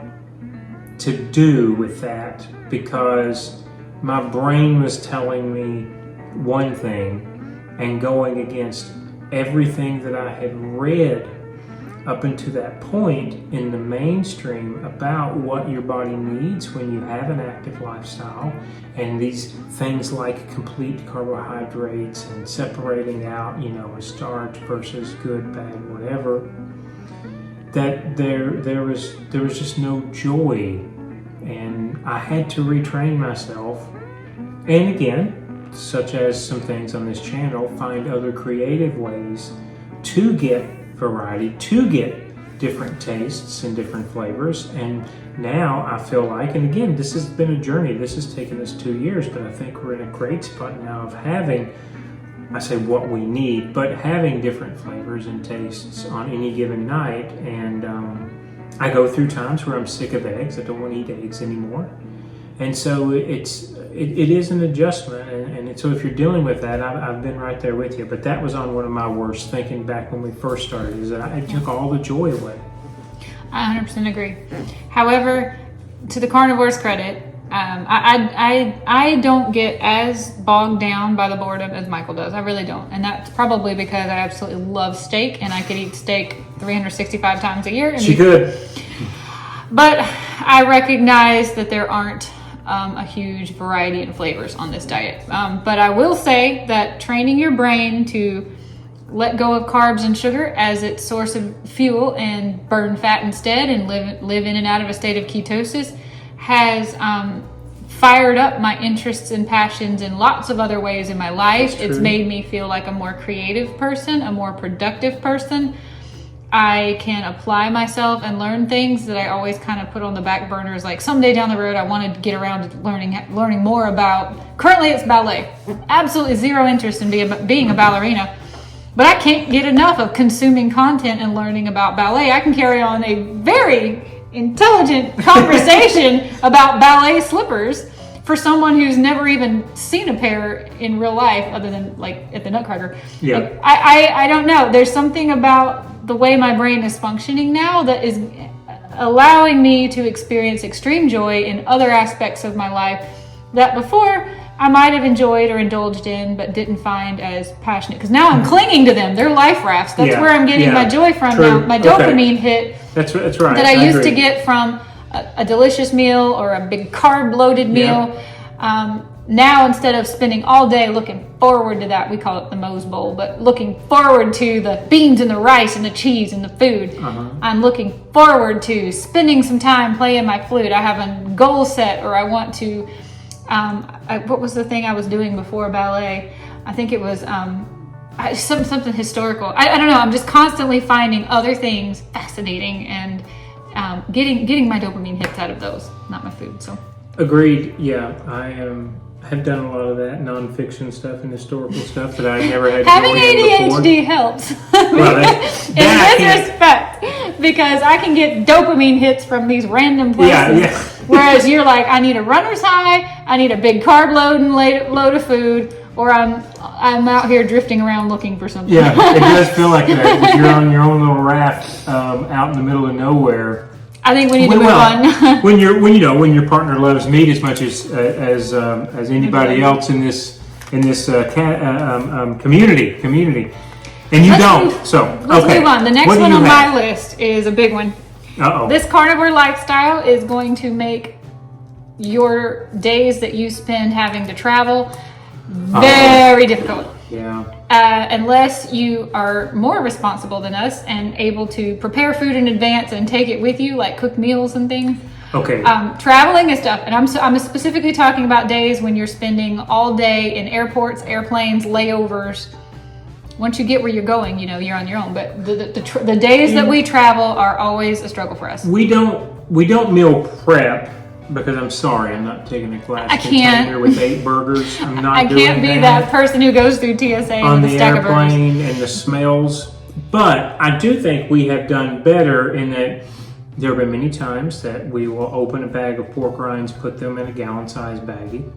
to do with that, because my brain was telling me one thing and going against everything that I had read up until that point in the mainstream about what your body needs when you have an active lifestyle, and these things like complete carbohydrates and separating out, a starch versus good, bad, whatever, that there was just no joy, and I had to retrain myself. And again, such as some things on this channel, find other creative ways to get variety, to get different tastes and different flavors. And now I feel like, and again, this has been a journey. This has taken us 2 years, but I think we're in a great spot now of having, I say what we need, but having different flavors and tastes on any given night. And I go through times where I'm sick of eggs. I don't want to eat eggs anymore. And so it is an adjustment, and so if you're dealing with that, I've been right there with you. But that was on one of my worst, thinking back when we first started, is that it took all the joy away. I 100% agree. However, to the carnivore's credit, I don't get as bogged down by the boredom as Michael does. I really don't, and that's probably because I absolutely love steak, and I could eat steak 365 times a year. She could. But I recognize that there aren't a huge variety in flavors on this diet. But I will say that training your brain to let go of carbs and sugar as its source of fuel and burn fat instead, and live in and out of a state of ketosis has fired up my interests and passions in lots of other ways in my life. It's made me feel like a more creative person, a more productive person. I can apply myself and learn things that I always kind of put on the back burners. Like someday down the road, I want to get around to learning more about. Currently, it's ballet. Absolutely zero interest in being a ballerina, but I can't get enough of consuming content and learning about ballet. I can carry on a very intelligent conversation about ballet slippers for someone who's never even seen a pair in real life, other than like at the Nutcracker. Yeah. Like, I don't know. There's something about the way my brain is functioning now that is allowing me to experience extreme joy in other aspects of my life that before I might have enjoyed or indulged in, but didn't find as passionate. Because now I'm clinging to them. They're life rafts. That's where I'm getting my joy from now. My dopamine hit. That's right. That I used to get from a delicious meal or a big carb-loaded meal. Now, instead of spending all day looking forward to that, we call it the Moe's Bowl, but looking forward to the beans and the rice and the cheese and the food, I'm looking forward to spending some time playing my flute. I have a goal set, or I want to, what was the thing I was doing before ballet? I think it was something historical. I don't know. I'm just constantly finding other things fascinating and getting my dopamine hits out of those, not my food. So agreed. Yeah, I have done a lot of that nonfiction stuff and historical stuff that I never had. Having ADHD helps. Well, in this respect, because I can get dopamine hits from these random places. Yeah. Whereas you're like, I need a runner's high, I need a big carb load of food, or I'm out here drifting around looking for something. Yeah, it does feel like that. If you're on your own little raft out in the middle of nowhere. I think we need to move on. when your partner loves meat as much as anybody else in this community, and you don't. Let's move on. The next one on my list is a big one. This carnivore lifestyle is going to make your days that you spend having to travel very difficult. Yeah. Unless you are more responsible than us and able to prepare food in advance and take it with you, like cooked meals and things. Okay. Traveling is tough, and I'm specifically talking about days when you're spending all day in airports, airplanes, layovers. Once you get where you're going, you're on your own. But the days that we travel are always a struggle for us. We don't meal prep. Because I'm sorry, I'm not taking a glass container with 8 burgers. I can't be that person who goes through TSA on with the a stack of burgers. airplane and the smells. But I do think we have done better in that there have been many times that we will open a bag of pork rinds, put them in a gallon-sized baggie.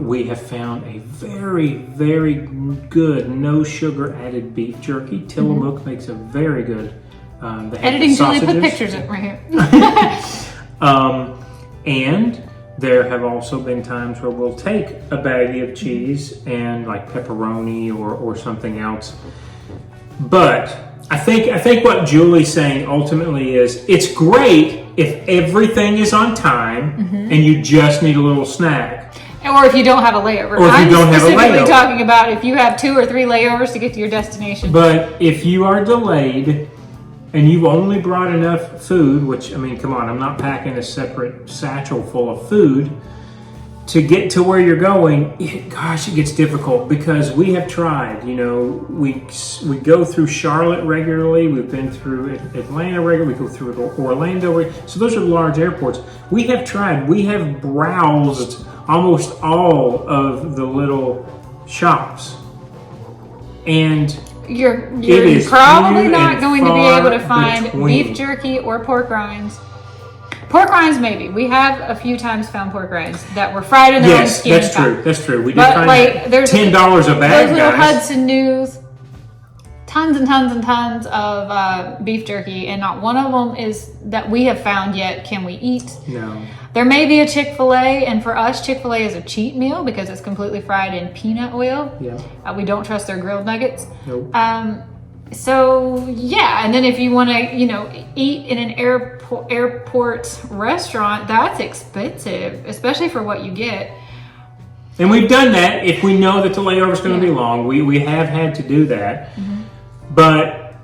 We have found a very, very good, no sugar added beef jerky. Tillamook makes a very good. Editing Julie put pictures up right here. And there have also been times where we'll take a baggie of cheese and like pepperoni or something else. But I think what Julie's saying ultimately is it's great if everything is on time and you just need a little snack. Or if you don't have a layover. Or if you don't have a layover. I'm specifically talking about if you have 2 or 3 layovers to get to your destination. But if you are delayed and you've only brought enough food, which, I mean, come on, I'm not packing a separate satchel full of food, to get to where you're going, it gets difficult because we have tried. You know, we go through Charlotte regularly. We've been through Atlanta regularly. We go through Orlando. So those are large airports. We have tried. We have browsed almost all of the little shops, and you're probably not going to be able to find beef jerky or pork rinds. Pork rinds, maybe. We have a few times found pork rinds that were fried in their own skin. Yes, that's true. We did find there's $10 a bag, those little Hudson News, tons and tons and tons of beef jerky, and not one of them is that we have found yet can we eat. No. There may be a Chick-fil-A, and for us, Chick-fil-A is a cheat meal because it's completely fried in peanut oil. Yeah. We don't trust their grilled nuggets. Nope. So yeah, and then if you want to, eat in an airport restaurant, that's expensive, especially for what you get. And we've done that if we know that the layover is going to be long. We have had to do that, but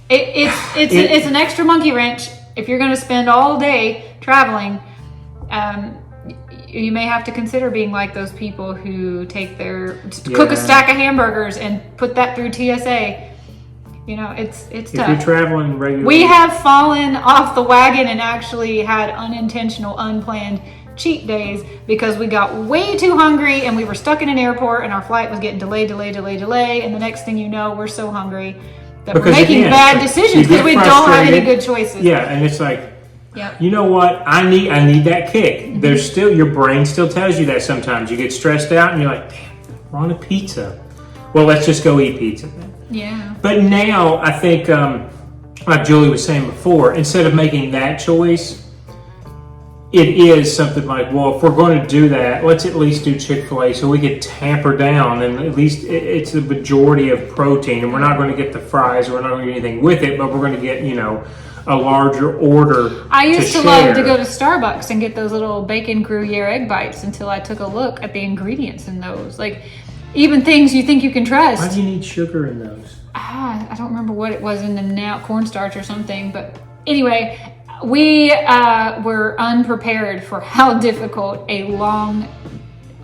it's an extra monkey wrench. If you're going to spend all day traveling, you may have to consider being like those people who take cook a stack of hamburgers and put that through TSA. It's if tough. If you're traveling regularly. We have fallen off the wagon and actually had unintentional, unplanned cheat days because we got way too hungry and we were stuck in an airport and our flight was getting delayed. And the next thing you know, we're so hungry that we're making bad decisions because we don't have any good choices. Yeah, and it's like, you know what? I need that kick. There's still, your brain still tells you that sometimes. You get stressed out and you're like, damn, we're on a pizza. Well, let's just go eat pizza then. Yeah. But now I think, like Julie was saying before, instead of making that choice, it is something like, well, if we're going to do that, let's at least do Chick-fil-A so we could tamper down and at least it's the majority of protein, and we're not going to get the fries, we're not going to get anything with it, but we're going to get, a larger order. I used to love to go to Starbucks and get those little bacon Gruyere egg bites until I took a look at the ingredients in those. Like, even things you think you can trust. Why do you need sugar in those? I don't remember what it was in them now, cornstarch or something. But anyway, we were unprepared for how difficult a long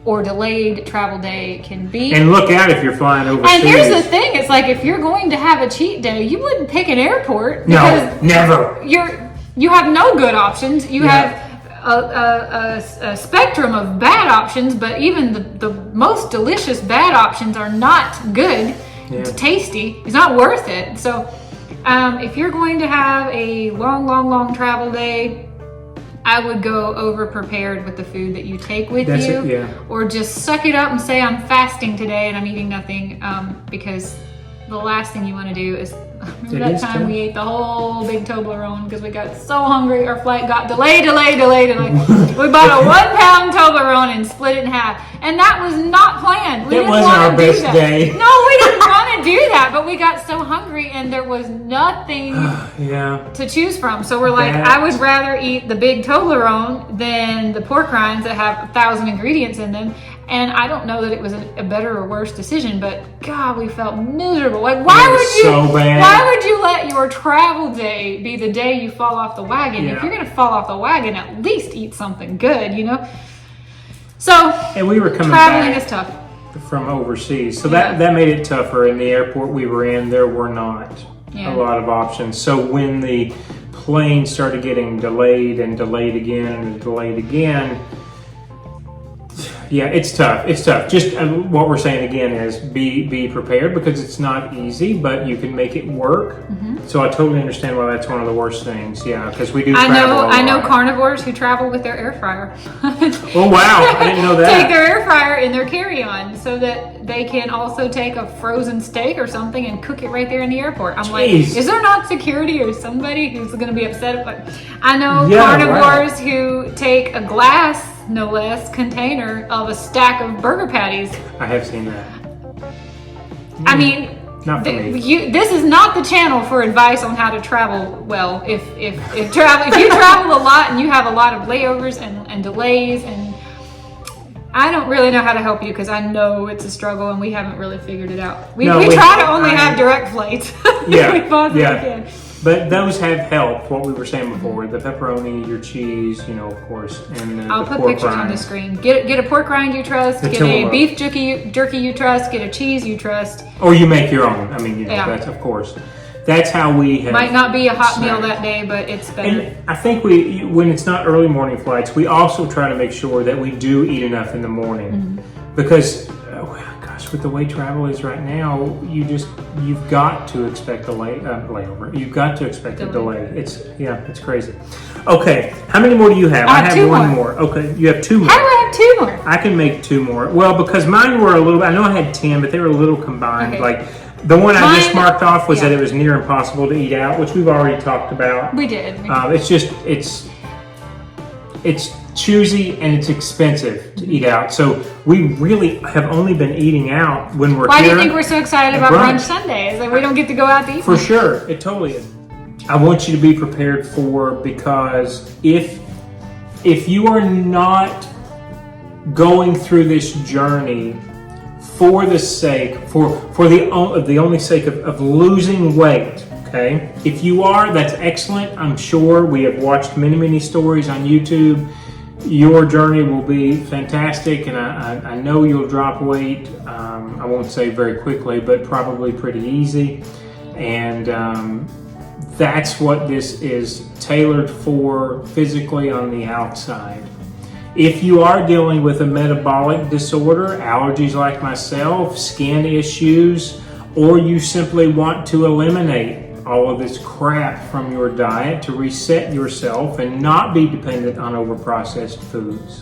or delayed travel day can be. And look out if you're flying overseas. And here's the thing, it's like if you're going to have a cheat day, you wouldn't pick an airport. No, never. You have no good options. You have a spectrum of bad options, but even the most delicious bad options are not good. It's tasty. It's not worth it. So if you're going to have a long travel day, I would go over prepared with the food that you take with you. Or just suck it up and say I'm fasting today and I'm eating nothing, because the last thing you want to do is, remember that time we ate the whole big Toblerone because we got so hungry, our flight got delayed, and we bought a 1 pound Toblerone and split it in half. And that was not planned. That wasn't our best day. No, we didn't want to do that, but we got so hungry and there was nothing to choose from. So we're like, I would rather eat the big Toblerone than the pork rinds that have 1,000 ingredients in them. And I don't know that it was a better or worse decision, but God, we felt miserable. Like, why would you let your travel day be the day you fall off the wagon? If you're going to fall off the wagon, at least eat something good, So, and we were coming traveling is tough. From overseas. So that made it tougher. In the airport we were in, there were not a lot of options. So when the plane started getting delayed and delayed again and delayed again, Yeah, it's tough. It's tough. Just what we're saying again is be prepared, because it's not easy, but you can make it work. So I totally understand why that's one of the worst things. Yeah, because we do travel a lot. I know carnivores who travel with their air fryer. Oh wow, I didn't know that. Take their air fryer in their carry-on so that they can also take a frozen steak or something and cook it right there in the airport. I'm like, is there not security or somebody who's going to be upset? But I know carnivores who take a glass, no less, container of a stack of burger patties. I have seen that. I mean, not for me. This is not the channel for advice on how to travel well. If you travel a lot and you have a lot of layovers and delays, and I don't really know how to help you, because I know it's a struggle and we haven't really figured it out. We try to only have direct flights. Yeah, we possibly can. But those have helped. What we were saying before, the pepperoni, your cheese, of course, and I'll the put pork pictures rind on the screen. Get a pork rind you trust. Get a beef jerky you trust. Get a cheese you trust. Or you make your own. I mean, that's of course. That's how we have. Might not be a hot meal that day, but it's better. And I think when it's not early morning flights, we also try to make sure that we do eat enough in the morning, because. With the way travel is right now, you've got to expect a layover. You've got to expect a delay. It's crazy. Okay, how many more do you have? I have one more. Okay, you have two more. How do I have two more? I can make two more. Well, because mine were a little. I know I had 10, but they were a little combined. Okay. Like the one I just marked off was that it was near impossible to eat out, which we've already talked about. We did. It's choosy and it's expensive to eat out. So we really have only been eating out when we're here. Why do you think we're so excited about brunch Sundays? Like we don't get to go out to eat? For sure. It totally is. I want you to be prepared because if you are not going through this journey for the sake, for the only sake of losing weight, okay? If you are, that's excellent. I'm sure we have watched many stories on YouTube. Your journey will be fantastic, and I know you'll drop weight. I won't say very quickly, but probably pretty easy. And that's what this is tailored for physically on the outside. If you are dealing with a metabolic disorder, allergies like myself, skin issues, or you simply want to eliminate all of this crap from your diet to reset yourself and not be dependent on overprocessed foods,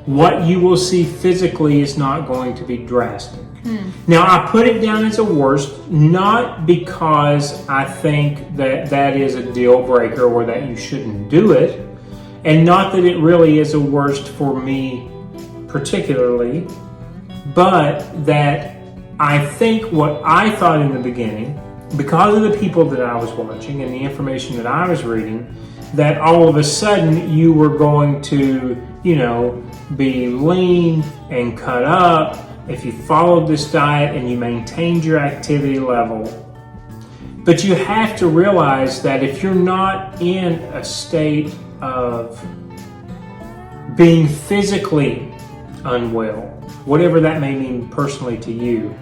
what you will see physically is not going to be drastic. Now, I put it down as a worst, not because I think that is a deal breaker or that you shouldn't do it, and not that it really is a worst for me particularly, but that I think what I thought in the beginning, because of the people that I was watching and the information that I was reading, that all of a sudden you were going to, be lean and cut up if you followed this diet and you maintained your activity level. But you have to realize that if you're not in a state of being physically unwell, whatever that may mean personally to you,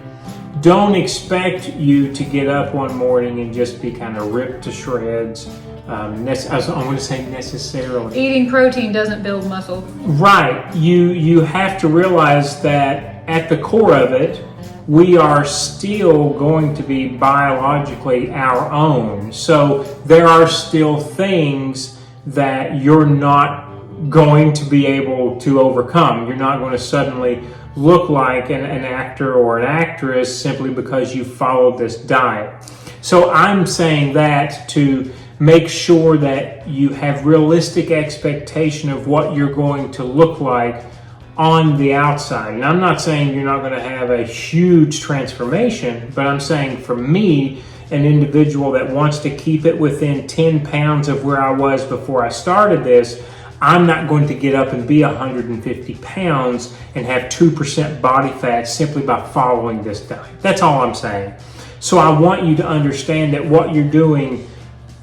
don't expect you to get up one morning and just be kind of ripped to shreds. I'm going to say necessarily. Eating protein doesn't build muscle. Right. You have to realize that at the core of it, we are still going to be biologically our own. So there are still things that you're not going to be able to overcome. You're not going to suddenly look like an actor or an actress simply because you followed this diet. So I'm saying that to make sure that you have realistic expectation of what you're going to look like on the outside. And I'm not saying you're not going to have a huge transformation, but I'm saying for me, an individual that wants to keep it within 10 pounds of where I was before I started this, I'm not going to get up and be 150 pounds and have 2% body fat simply by following this diet. That's all I'm saying. So I want you to understand that what you're doing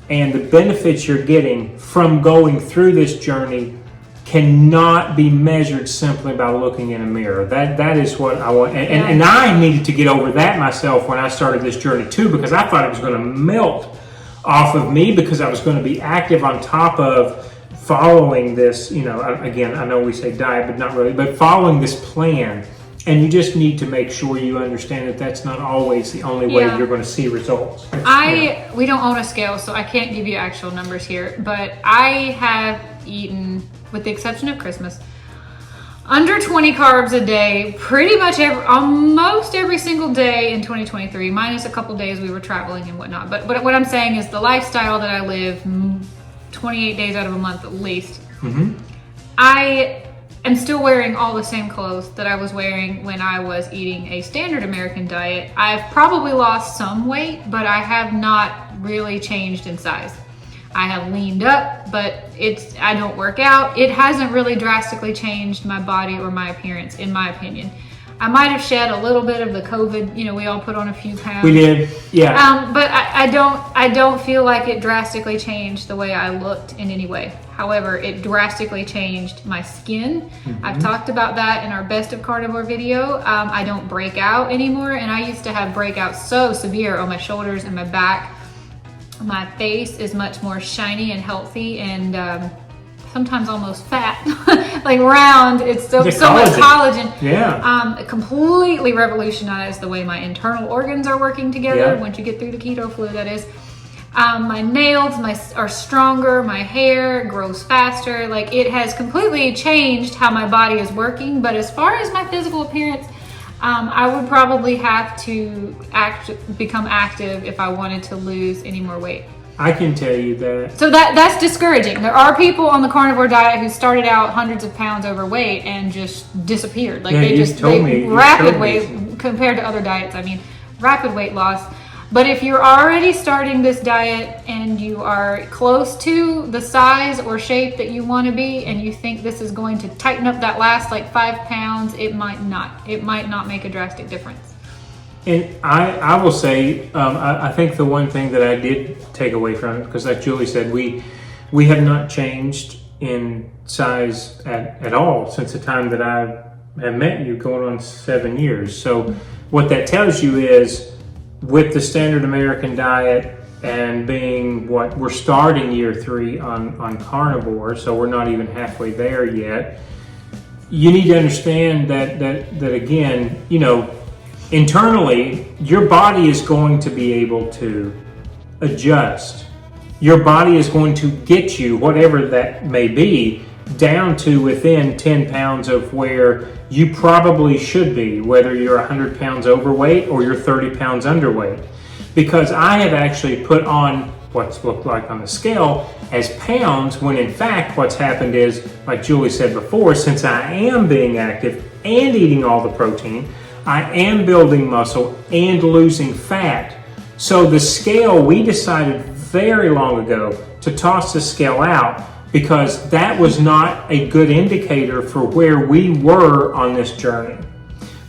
and the benefits you're getting from going through this journey cannot be measured simply by looking in a mirror. That is what I want. And I needed to get over that myself when I started this journey too, because I thought it was going to melt off of me because I was going to be active on top of following this, again, I know we say diet, but not really, but following this plan. And you just need to make sure you understand that that's not always the only way you're going to see results. We don't own a scale, so I can't give you actual numbers here, but I have eaten, with the exception of Christmas, under 20 carbs a day, pretty much almost every single day in 2023, minus a couple days we were traveling and whatnot. But what I'm saying is the lifestyle that I live 28 days out of a month at least, I am still wearing all the same clothes that I was wearing when I was eating a standard American diet. I've probably lost some weight, but I have not really changed in size. I have leaned up, but I don't work out. It hasn't really drastically changed my body or my appearance, in my opinion. I might have shed a little bit of the COVID, we all put on a few pounds. We did, yeah. But I don't feel like it drastically changed the way I looked in any way. However, it drastically changed my skin. I've talked about that in our Best of Carnivore video. I don't break out anymore, and I used to have breakouts so severe on my shoulders and my back. My face is much more shiny and healthy, and sometimes almost fat, like round. It's so much collagen. Yeah. It completely revolutionized the way my internal organs are working together. Once you get through the keto flu, that is. My nails are stronger. My hair grows faster. Like, it has completely changed how my body is working. But as far as my physical appearance, I would probably have to become active if I wanted to lose any more weight. I can tell you that. So that's discouraging. There are people on the carnivore diet who started out hundreds of pounds overweight and just disappeared. Like, rapid weight compared to other diets. I mean, rapid weight loss. But if you're already starting this diet and you are close to the size or shape that you want to be, and you think this is going to tighten up that last 5 pounds, it might not. It might not make a drastic difference. And I will say, I think the one thing that I did take away from it, because like Julie said, we have not changed in size at all since the time that I have met you, going on 7 years. So what that tells you is, with the standard American diet and being we're starting year 3 on carnivore, so we're not even halfway there yet. You need to understand that again, internally, your body is going to be able to adjust. Your body is going to get you, whatever that may be, down to within 10 pounds of where you probably should be, whether you're 100 pounds overweight or you're 30 pounds underweight. Because I have actually put on what's looked like on the scale as pounds, when in fact what's happened is, like Julie said before, since I am being active and eating all the protein, I am building muscle and losing fat. So the scale, we decided very long ago to toss the scale out, because that was not a good indicator for where we were on this journey.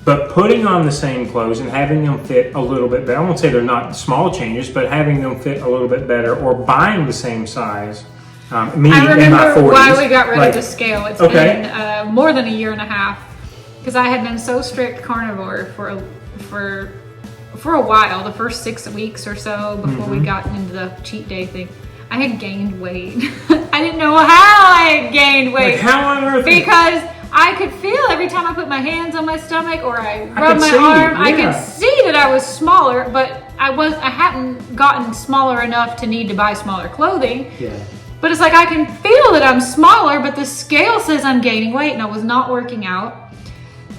But putting on the same clothes and having them fit a little bit better, I won't say they're not small changes, but having them fit a little bit better, or buying the same size. I remember why we got rid of the scale. It's been more than a year and a half, because I had been so strict carnivore for a while, the first 6 weeks or so before we got into the cheat day thing. I had gained weight. I didn't know how I had gained weight. Like, how on earth? Because I could feel every time I put my hands on my stomach or I rubbed my arm, I could see that I was smaller, but I hadn't gotten smaller enough to need to buy smaller clothing. Yeah. But it's like, I can feel that I'm smaller, but the scale says I'm gaining weight, and I was not working out.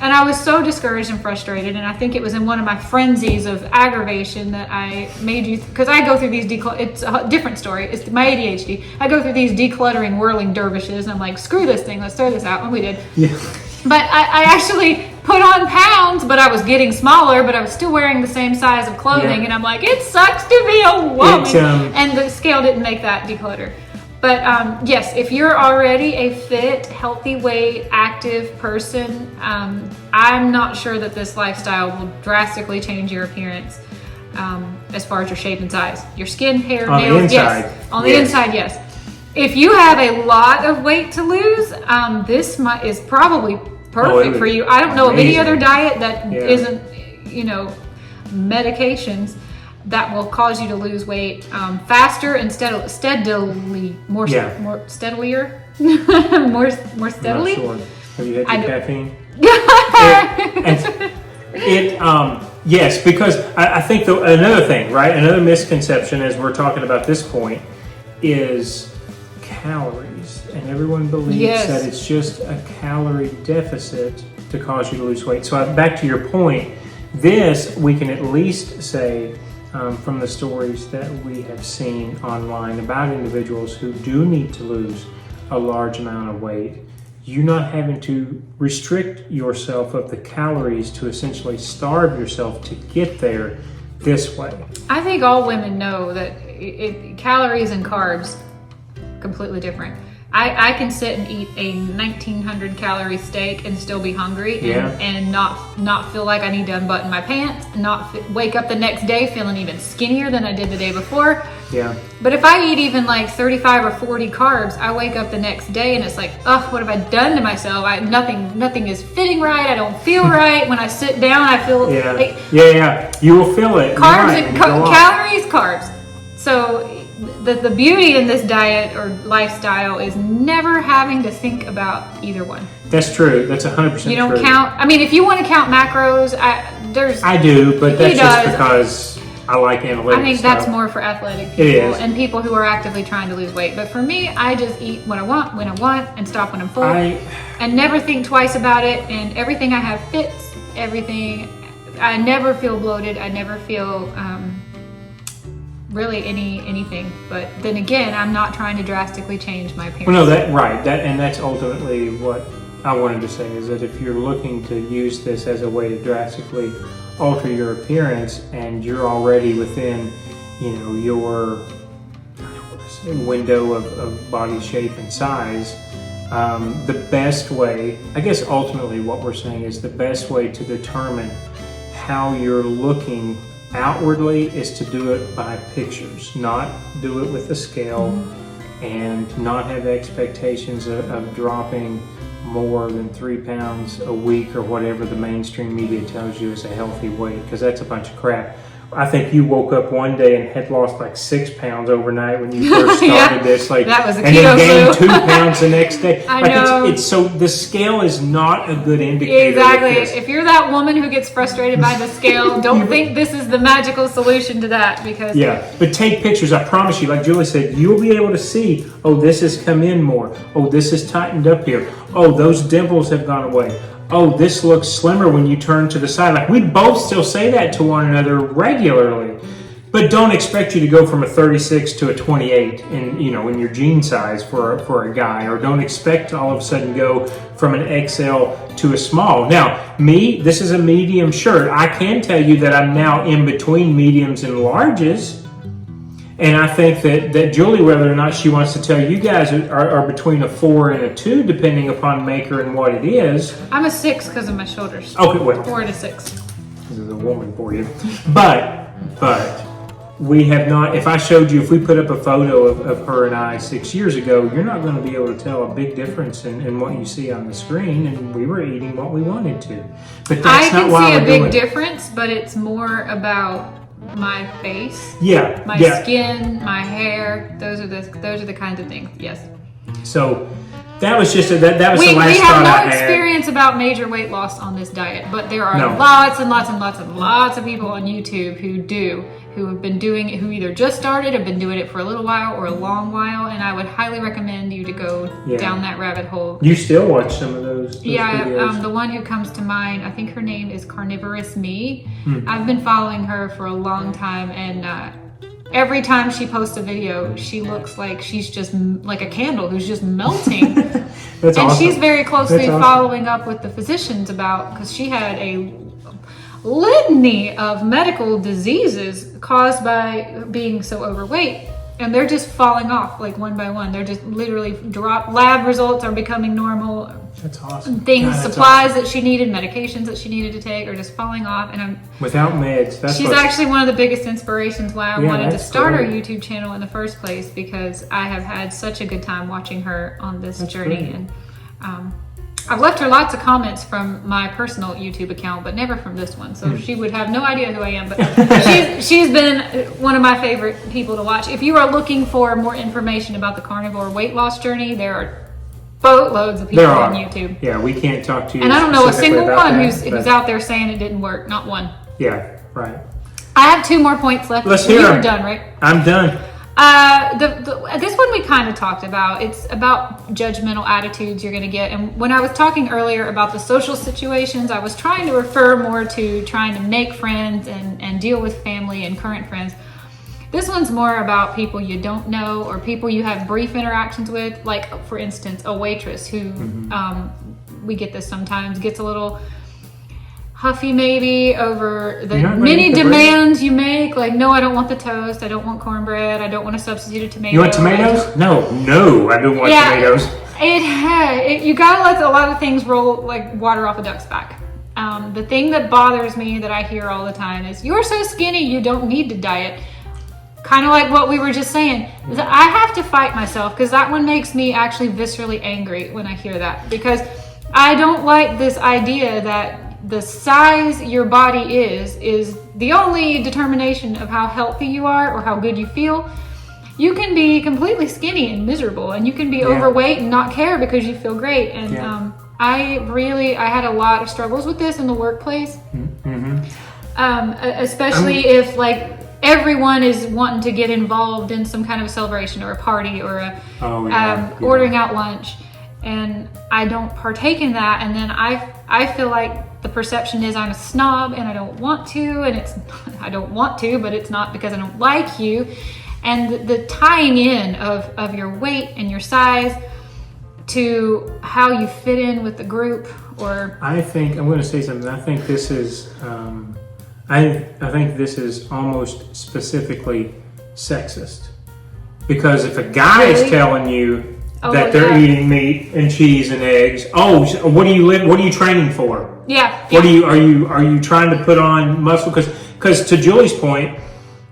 And I was so discouraged and frustrated, and I think it was in one of my frenzies of aggravation that I made you, because I go through these it's a different story, it's my ADHD. I go through these decluttering, whirling dervishes, and I'm like, screw this thing, let's throw this out, and we did. Yeah. But I actually put on pounds, but I was getting smaller, but I was still wearing the same size of clothing, and I'm like, it sucks to be a woman. And the scale didn't make that declutter. But yes, if you're already a fit, healthy weight, active person, I'm not sure that this lifestyle will drastically change your appearance as far as your shape and size. Your skin, hair, nails, yes. On the inside, yes. If you have a lot of weight to lose, this is probably perfect for you. I don't know of any other diet that isn't, medications that will cause you to lose weight faster and steadilier. more I'm steadily. not sure. Have you had your caffeine? Yes, because I think another thing, right? Another misconception as we're talking about this point is calories. And everyone believes that it's just a calorie deficit to cause you to lose weight. So back to your point, this we can at least say from the stories that we have seen online about individuals who do need to lose a large amount of weight, you're not having to restrict yourself of the calories to essentially starve yourself to get there this way. I think all women know that calories and carbs completely different. I can sit and eat a 1900 calorie steak and still be hungry and not feel like I need to unbutton my pants, and wake up the next day feeling even skinnier than I did the day before. Yeah. But if I eat even like 35 or 40 carbs, I wake up the next day and it's like, oh, what have I done to myself? Nothing is fitting right. I don't feel right. When I sit down, I feel like you will feel it. Carbs and calories, carbs. So the beauty in this diet or lifestyle is never having to think about either one. That's true. That's 100% true. You don't count. I mean, if you want to count macros, I do, but that's just because I like analytics. I think that's more for athletic people and people who are actively trying to lose weight. But for me, I just eat what I want, when I want, and stop when I'm full, and never think twice about it. And everything I have fits. Everything. I never feel bloated. I never feel really anything. But then again, I'm not trying to drastically change my appearance. Well, no, that's ultimately what I wanted to say, is that if you're looking to use this as a way to drastically alter your appearance and you're already within, your window of body shape and size, the best way, I guess ultimately what we're saying is the best way to determine how you're looking outwardly is to do it by pictures, not do it with a scale, and not have expectations of dropping more than 3 pounds a week or whatever the mainstream media tells you is a healthy weight, because that's a bunch of crap. I think you woke up one day and had lost like 6 pounds overnight when you first started this, that was a and then gained flu. 2 pounds the next day. I know. It's so the scale is not a good indicator. Exactly. If you're that woman who gets frustrated by the scale, don't think this is the magical solution to that, because but take pictures. I promise you, like Julie said, you'll be able to see, oh, this has come in more. Oh, this is tightened up here. Oh, those dimples have gone away. Oh, this looks slimmer when you turn to the side. Like, we both still say that to one another regularly. But don't expect you to go from a 36 to a 28 in your jean size for a guy, or don't expect to all of a sudden go from an XL to a small. Now, this is a medium shirt. I can tell you that I'm now in between mediums and larges. And I think that Julie, whether or not she wants to tell you guys, are between a 4 and a 2, depending upon maker and what it is. I'm a 6 because of my shoulders. Okay, well. 4 to 6. This is a woman for you. But we have not, if we put up a photo of her and I 6 years ago, you're not going to be able to tell a big difference in what you see on the screen, and we were eating what we wanted to. But that's not why I can see a big difference, but it's more about my face, my skin, my hair. Those are the kinds of things. Yes. So that was just that was the last thought I had. We have no experience about major weight loss on this diet, but there are lots and lots and lots and lots of people on YouTube who have been doing it, who either just started, have been doing it for a little while or a long while, and I would highly recommend you to go down that rabbit hole. You still watch some of those videos? The one who comes to mind, I think her name is Carnivorous Me. I've been following her for a long time, and every time she posts a video, she looks like she's just like a candle who's just melting. That's awesome. She's very closely following up with the physicians because she had a litany of medical diseases caused by being so overweight, and they're just falling off like one by one. They're just literally lab results are becoming normal. That's awesome. Supplies that she needed, medications that she needed to take are just falling off, and without meds. She's actually one of the biggest inspirations why I wanted to start our YouTube channel in the first place, because I have had such a good time watching her on this journey. Great. And I've left her lots of comments from my personal YouTube account, but never from this one. So she would have no idea who I am. But she's been one of my favorite people to watch. If you are looking for more information about the carnivore weight loss journey, there are boatloads of people There are. on YouTube. Yeah, we can't talk to you. And I don't know a specifically single about one that, who's out there saying it didn't work. Not one. Yeah, right. I have 2 more points left. Let's hear We 'em. were done, right? I'm done. This one we kind of talked about. It's about judgmental attitudes you're going to get. And when I was talking earlier about the social situations, I was trying to refer more to trying to make friends and deal with family and current friends. This one's more about people you don't know or people you have brief interactions with. Like, for instance, a waitress who, we get this sometimes, gets a little huffy maybe over the many demands you make. Like, no, I don't want the toast. I don't want cornbread. I don't want to substitute a tomato. You want tomatoes? No, I don't want tomatoes. You gotta let a lot of things roll like water off a duck's back. The thing that bothers me that I hear all the time is, you're so skinny, you don't need to diet. Kind of like what we were just saying. I have to fight myself because that one makes me actually viscerally angry when I hear that, because I don't like this idea that the size your body is the only determination of how healthy you are or how good you feel. You can be completely skinny and miserable, and you can be overweight and not care because you feel great. And I had a lot of struggles with this in the workplace, especially if like everyone is wanting to get involved in some kind of a celebration or a party or ordering out lunch, and I don't partake in that, and then I feel like the perception is I'm a snob and I don't want to, and I don't want to, but it's not because I don't like you. And the tying in of your weight and your size to how you fit in with the group, or I think I'm going to say something. I think this is I think this is almost specifically sexist, because if a guy is telling you that they're eating meat and cheese and eggs, what are you training for? What are you trying to put on muscle? Because to Julie's point,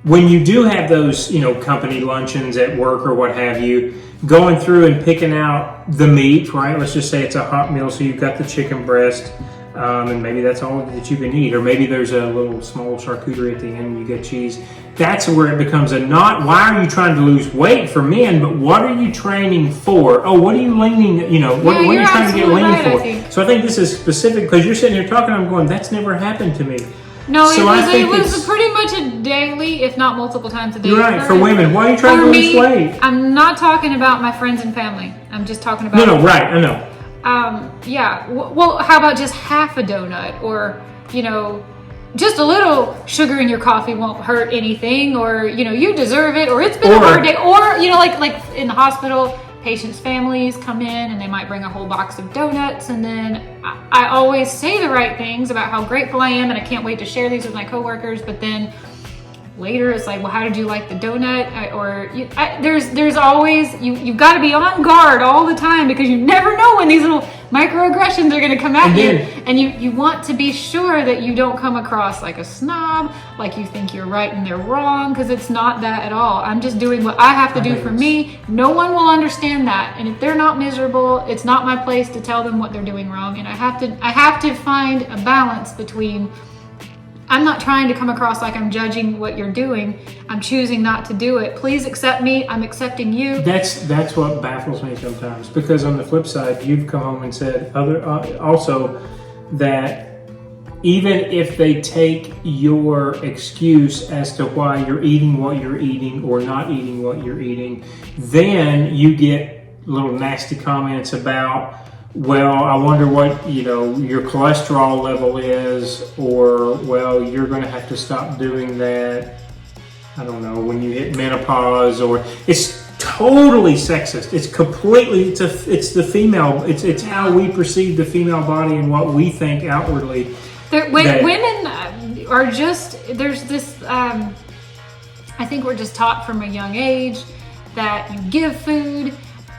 when you do have those, company luncheons at work or what have you, going through and picking out the meat, right? Let's just say it's a hot meal, so you've got the chicken breast, and maybe that's all that you can eat, or maybe there's a little small charcuterie at the end and you get cheese. That's where it becomes not why are you trying to lose weight for men, but what are you training for? What are you leaning, what are you trying to get lean for? So I think this is specific, because you're sitting here talking, I'm going, that's never happened to me. No, it was pretty much a daily, if not multiple times a day. You're right, for women. Why are you trying to lose weight? I'm not talking about my friends and family. I'm just talking about... No, right, I know. Well, how about just half a donut, or, just a little sugar in your coffee won't hurt anything, or, you deserve it, or it's been a hard day, or, like in the hospital, patients' families come in and they might bring a whole box of donuts, and then I always say the right things about how grateful I am and I can't wait to share these with my coworkers, but then later it's like, well, how did you like the donut? There's always, you've got to be on guard all the time, because you never know when these little microaggressions are going to come at you, and you want to be sure that you don't come across like a snob, like you think you're right and they're wrong, because it's not that at all. I'm just doing what I have to do for me. No one will understand that, and if they're not miserable, it's not my place to tell them what they're doing wrong. And I have to find a balance between, I'm not trying to come across like I'm judging what you're doing. I'm choosing not to do it. Please accept me. I'm accepting you. That's what baffles me sometimes, because on the flip side, you've come home and said also that even if they take your excuse as to why you're eating what you're eating or not eating what you're eating, then you get little nasty comments about, well, I wonder what, your cholesterol level is, or, well, you're going to have to stop doing that, I don't know, when you hit menopause, or it's totally sexist. It's completely, it's the female, it's how we perceive the female body and what we think outwardly. Women are just, there's this, I think we're just taught from a young age that you give food.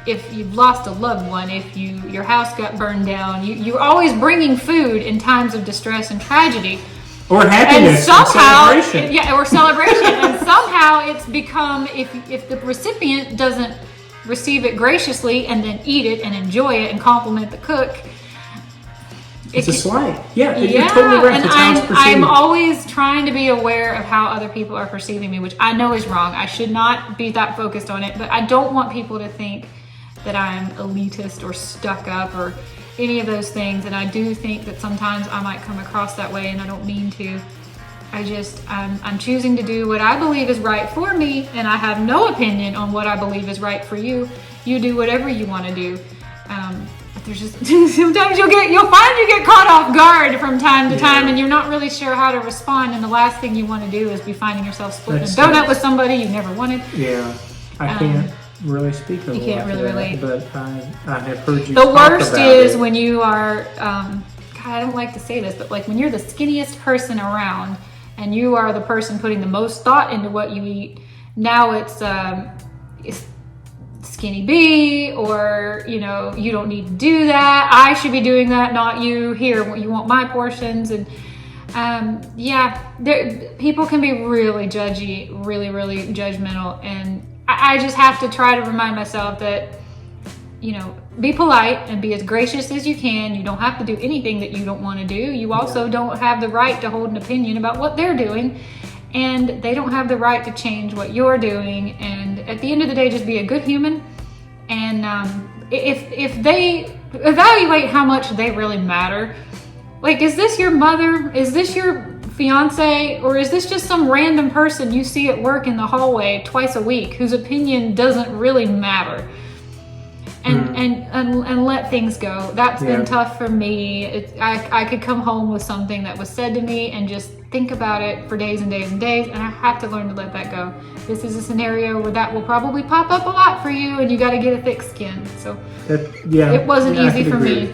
If you've lost a loved one, if your house got burned down, you're always bringing food in times of distress and tragedy. Or happiness, and celebration. Yeah, or celebration. And somehow it's become, if the recipient doesn't receive it graciously and then eat it and enjoy it and compliment the cook, it's a slight. Yeah, you're totally right. And I'm always trying to be aware of how other people are perceiving me, which I know is wrong. I should not be that focused on it, but I don't want people to think that I'm elitist or stuck up or any of those things. And I do think that sometimes I might come across that way, and I don't mean to. I'm choosing to do what I believe is right for me, and I have no opinion on what I believe is right for you. You do whatever you want to do. But there's just sometimes you'll find you get caught off guard from time to time, and you're not really sure how to respond. And the last thing you want to do is be finding yourself splitting a donut with somebody you never wanted. Yeah, I can't really speak on you can't really relate, but I have heard you. The worst is when you are. God, I don't like to say this, but like when you're the skinniest person around. And you are the person putting the most thought into what you eat. Now it's skinny B, or you don't need to do that. I should be doing that, not you. Here, you want my portions, and people can be really judgy, really, really judgmental, and I just have to try to remind myself that be polite and be as gracious as you can. You don't have to do anything that you don't want to do. You also don't have the right to hold an opinion about what they're doing, and they don't have the right to change what you're doing. And at the end of the day, just be a good human. And if they evaluate how much they really matter, like, is this your mother? Is this your fiance? Or is this just some random person you see at work in the hallway twice a week whose opinion doesn't really matter? And let things go. That's been tough for me. I could come home with something that was said to me and just think about it for days and days and days, and I have to learn to let that go. This is a scenario where that will probably pop up a lot for you, and you got to get a thick skin. So it wasn't easy for me.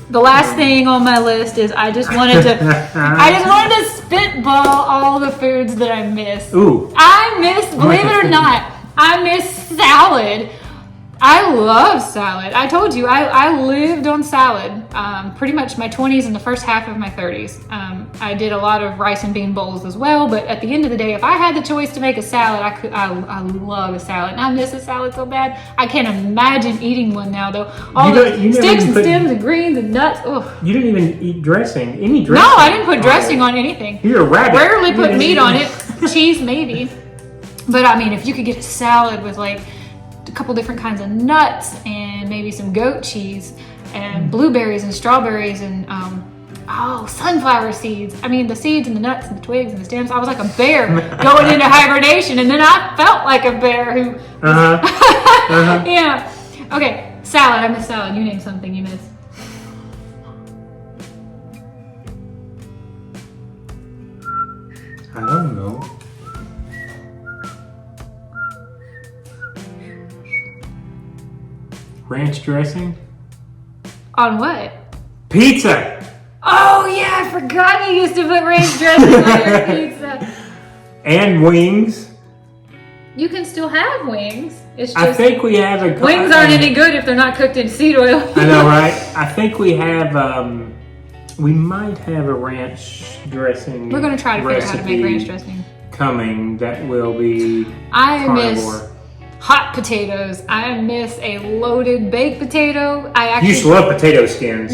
The last thing on my list is I just wanted to spitball all the foods that I miss. Ooh. Believe it or not, I miss salad. I love salad. I told you, I lived on salad pretty much my 20s and the first half of my 30s. I did a lot of rice and bean bowls as well, but at the end of the day, if I had the choice to make a salad, I love a salad. And I miss a salad so bad. I can't imagine eating one now, though. All the sticks and stems and greens and nuts. Ugh. You didn't even eat dressing? Any dressing? No, I didn't put dressing on anything. You're a rabbit. Rarely put meat on it. Cheese, maybe. But I mean, if you could get a salad with like a couple different kinds of nuts and maybe some goat cheese and blueberries and strawberries and sunflower seeds. I mean, the seeds and the nuts and the twigs and the stems. I was like a bear going into hibernation, and then I felt like a bear who yeah. Okay, salad. I miss salad. You name something you miss. I don't know. Ranch dressing? On what? Pizza! Oh yeah, I forgot you used to put ranch dressing on your pizza. And wings. You can still have wings. It's just I think we have a... Wings aren't any good if they're not cooked in seed oil. I know, right? I think we have... we might have a ranch dressing. We're going to try to figure out how to make ranch dressing. Coming that will be I carnivore. Miss hot potatoes. I miss a loaded baked potato. You used to love potato skins.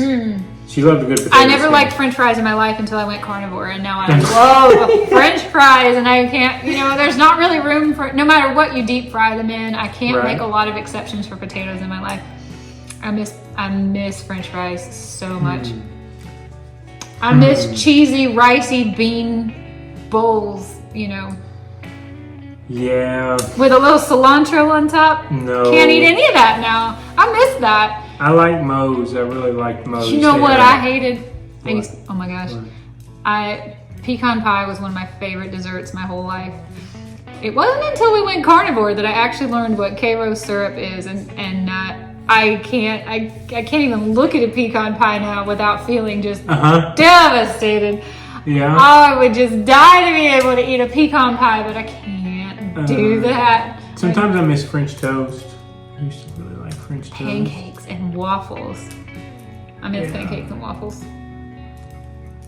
She loved the good potato I never liked French fries in my life until I went carnivore, and now I love French fries, and I can't, there's not really room for, no matter what you deep fry them in, I can't make a lot of exceptions for potatoes in my life. I miss French fries so much. I miss cheesy, ricey bean bowls, Yeah. with a little cilantro on top. No. Can't eat any of that now. I miss that. I like Moe's. I really liked Moe's. You know what I hated? Oh my gosh. Pecan pie was one of my favorite desserts my whole life. It wasn't until we went carnivore that I actually learned what K-Rose syrup is, and I can't even look at a pecan pie now without feeling just devastated. Yeah. I would just die to be able to eat a pecan pie, but I can't do that. Sometimes I miss French toast. I used to really like French toast. Pancakes and waffles. I miss pancakes and waffles.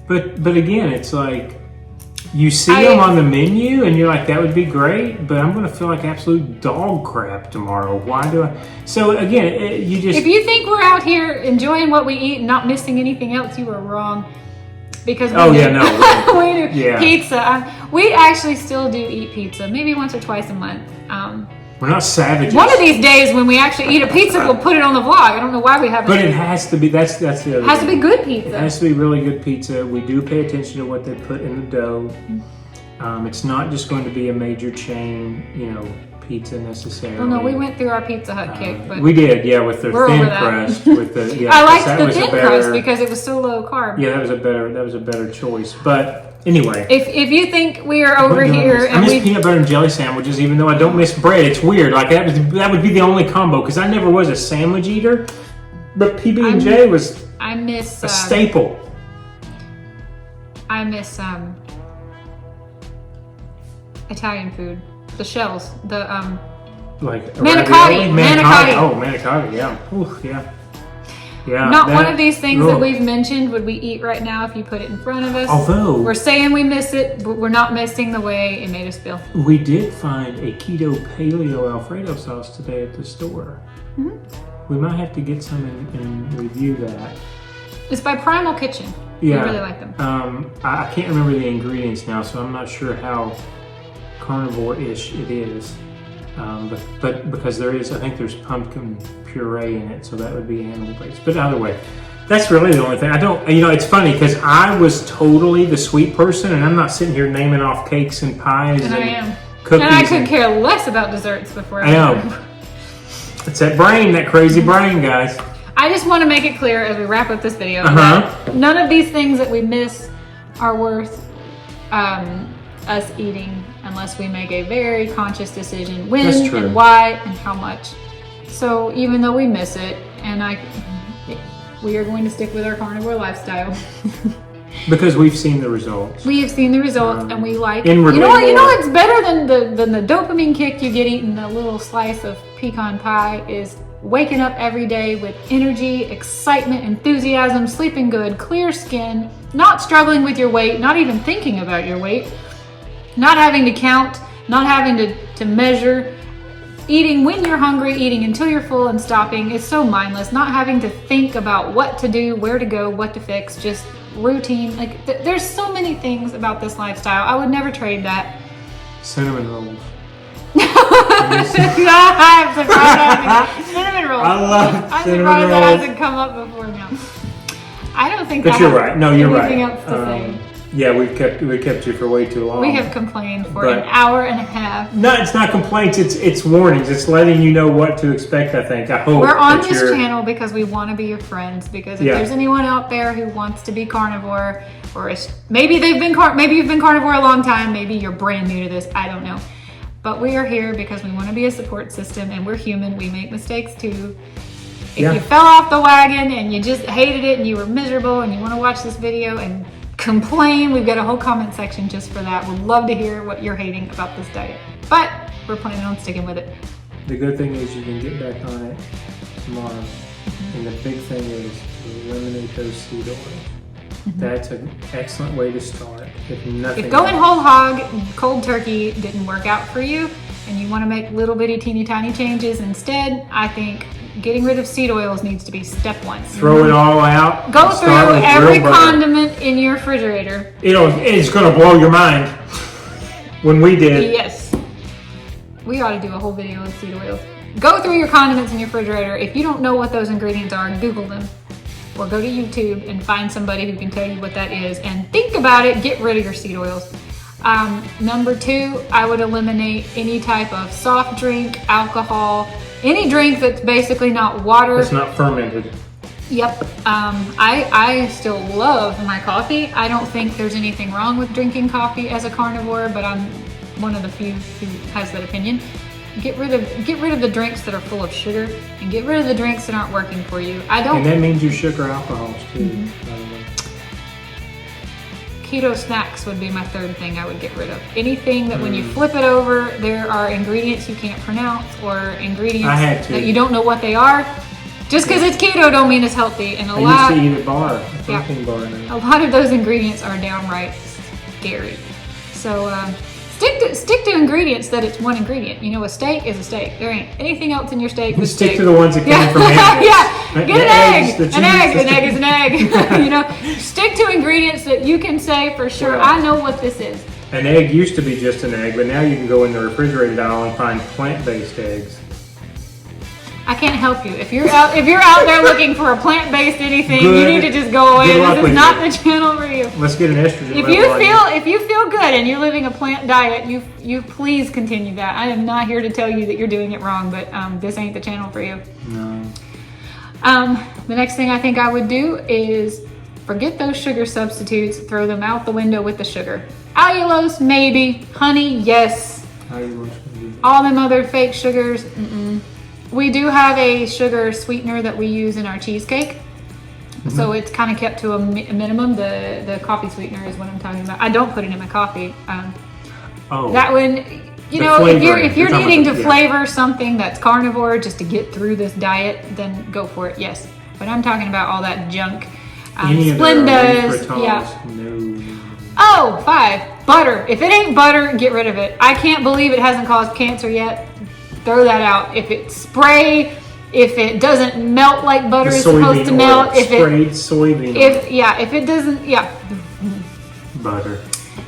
But again, it's like you see them on the menu and you're like, that would be great, but I'm going to feel like absolute dog crap tomorrow. Why do I? So again, you just... If you think we're out here enjoying what we eat and not missing anything else, you are wrong. Because we do pizza. We actually still do eat pizza, maybe once or twice a month. We're not savages. One of these days when we actually eat a pizza, we'll put it on the vlog. I don't know why we haven't. But it has to be, that's the other It has to thing. be good pizza. It has to be really good pizza. We do pay attention to what they put in the dough. It's not just going to be a major chain, pizza necessarily. Well, no, we went through our Pizza Hut cake, but we did, yeah, with the we're thin over that. crust. With the, yeah, I liked that the was a thin better- crust because it was so low carb. Yeah, that was a better choice. But anyway, If you think we are over what do I here miss? I and miss we peanut butter and jelly sandwiches, even though I don't miss bread. It's weird. Like that would be the only combo because I never was a sandwich eater. But PB and J was I miss a staple. I miss Italian food. The shells. The Like a manicotti. ravioli? Manicotti. Oh, manicotti. Yeah. Ooh, yeah. Yeah. not one of these things that ugh. we've mentioned would we eat right now if you put it in front of us. Although We're saying we miss it, but we're not missing the way it made us feel. we did find a keto paleo Alfredo sauce today at the store. We might have to get some and review that. It's by Primal Kitchen. Yeah. I really like them. I can't remember the ingredients now, so I'm not sure how carnivore-ish it is. But because I think there's pumpkin puree in it, so that would be animal-based. But either way, that's really the only thing. It's funny because I was totally the sweet person, and I'm not sitting here naming off cakes and pies And and I am. cookies. And I could care less about desserts before I know. It's that brain, that crazy brain, guys. I just want to make it clear as we wrap up this video Uh-huh. that none of these things that we miss are worth us eating unless we make a very conscious decision when That's true. and why and how much. So even though we miss it, we are going to stick with our carnivore lifestyle. Because we've seen the results. We have seen the results, and we like. Inwardly You know more. what's better than the dopamine kick you get eating a little slice of pecan pie is waking up every day with energy, excitement, enthusiasm, sleeping good, clear skin, not struggling with your weight, not even thinking about your weight, not having to count, not having to measure, eating when you're hungry, eating until you're full and stopping. It's so mindless, not having to think about what to do, where to go, what to fix, just routine. Like there's so many things about this lifestyle. I would never trade that. Cinnamon rolls. I'm surprised cinnamon rolls. I love I'm cinnamon surprised that rolls. hasn't come up before now. I don't think But I you're have right. No, you're anything right. else to say. Yeah, we kept you for way too long. We have complained for But- an hour and a half. No, it's not complaints. It's warnings. It's letting you know what to expect. I think. I hope We're on that this you're- channel because we want to be your friends. Because if Yeah. there's anyone out there who wants to be carnivore, or maybe maybe you've been carnivore a long time, maybe you're brand new to this. I don't know. But we are here because we want to be a support system, and we're human. We make mistakes too. If Yeah. you fell off the wagon and you just hated it and you were miserable and you want to watch this video and complain, we've got a whole comment section just for that. We'd love to hear what you're hating about this diet. But we're planning on sticking with it. The good thing is you can get back on it tomorrow, and the big thing is eliminate those seed oils. That's an excellent way to start. If nothing. If going else. whole hog, cold turkey didn't work out for you and you want to make little bitty teeny tiny changes instead, I think getting rid of seed oils needs to be step one. Throw it all out. Go and start through with every real butter. condiment in your refrigerator. It's gonna blow your mind. When we did, Yes. We ought to do a whole video on seed oils. Go through your condiments in your refrigerator. If you don't know what those ingredients are, Google them. Or go to YouTube and find somebody who can tell you what that is. And think about it, get rid of your seed oils. Number two, I would eliminate any type of soft drink, alcohol, any drink that's basically not water. it's not fermented. Yep. I still love my coffee. I don't think there's anything wrong with drinking coffee as a carnivore, but I'm one of the few who has that opinion. Get rid of the drinks that are full of sugar and get rid of the drinks that aren't working for you. And that means your sugar alcohols too. by the way. Keto snacks would be my third thing I would get rid of. Anything that when you flip it over, there are ingredients you can't pronounce or I had ingredients to. that you don't know what they are. Just because it's keto don't mean it's healthy. And I used to eat a bar, a protein bar. a lot of those ingredients are downright scary. So stick to ingredients that it's one ingredient. You know, a steak is a steak. There ain't anything else in your steak but Stick steak. to the ones that came from animals. Yeah, get an egg. The An egg. cheese. An egg is an egg. You know, stick to ingredients that you can say for sure. Well, I know what this is. An egg used to be just an egg, but now you can go in the refrigerated aisle and find plant-based eggs. I can't help you. If you're out there looking for a plant-based anything, you need to just go away. This is not the channel for you. Let's get an estrogen If you feel good and you're living a plant diet, you please continue that. I am not here to tell you that you're doing it wrong, but this ain't the channel for you. No. The next thing I think I would do is forget those sugar substitutes, throw them out the window with the sugar. Allulose, maybe. Honey, yes. All them other fake sugars, We do have a sugar sweetener that we use in our cheesecake. So it's kind of kept to a minimum. The coffee sweetener is what I'm talking about. I don't put it in my coffee. That one, if you're needing to flavor something that's carnivore just to get through this diet, then go for it, yes. But I'm talking about all that junk. Splendas, yeah. No. Oh, 5, butter. If it ain't butter, get rid of it. I can't believe it hasn't caused cancer yet. Throw that out. If it's spray, if it doesn't melt like butter is supposed to melt, if it doesn't, butter.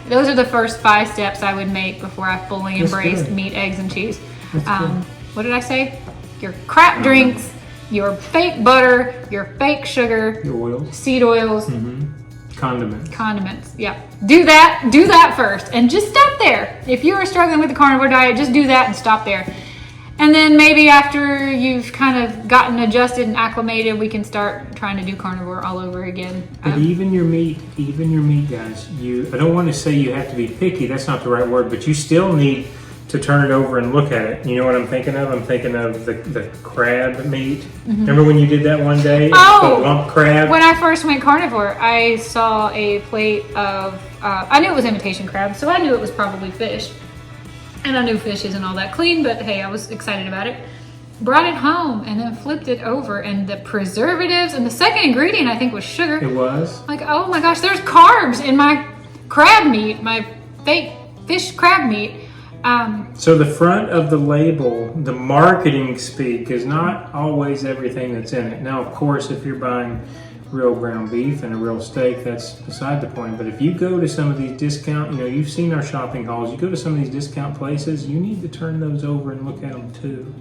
Those are the first 5 steps I would make before I fully embraced meat, eggs, and cheese. What did I say? Your crap drinks, your fake butter, your fake sugar, your oils, seed oils, condiments. Yeah, do that first, and just stop there. If you are struggling with the carnivore diet, just do that and stop there. And then maybe after you've kind of gotten adjusted and acclimated, we can start trying to do carnivore all over again. But even your meat, guys, I don't want to say you have to be picky, that's not the right word, but you still need to turn it over and look at it. You know what I'm thinking of? I'm thinking of the crab meat. Remember when you did that one day? Oh! The lump crab? When I first went carnivore, I saw a plate of, I knew it was imitation crab, so I knew it was probably fish. And I knew fish isn't all that clean, but hey, I was excited about it. Brought it home and then flipped it over, and the preservatives and the second ingredient I think was sugar. It was? Like, oh my gosh, there's carbs in my crab meat, my fake fish crab meat. So the front of the label, the marketing speak, is not always everything that's in it. Now, of course, if you're buying real ground beef and a real steak, that's beside the point. But if you go to some of these discount, you've seen our shopping hauls, you go to some of these discount places, you need to turn those over and look at them too.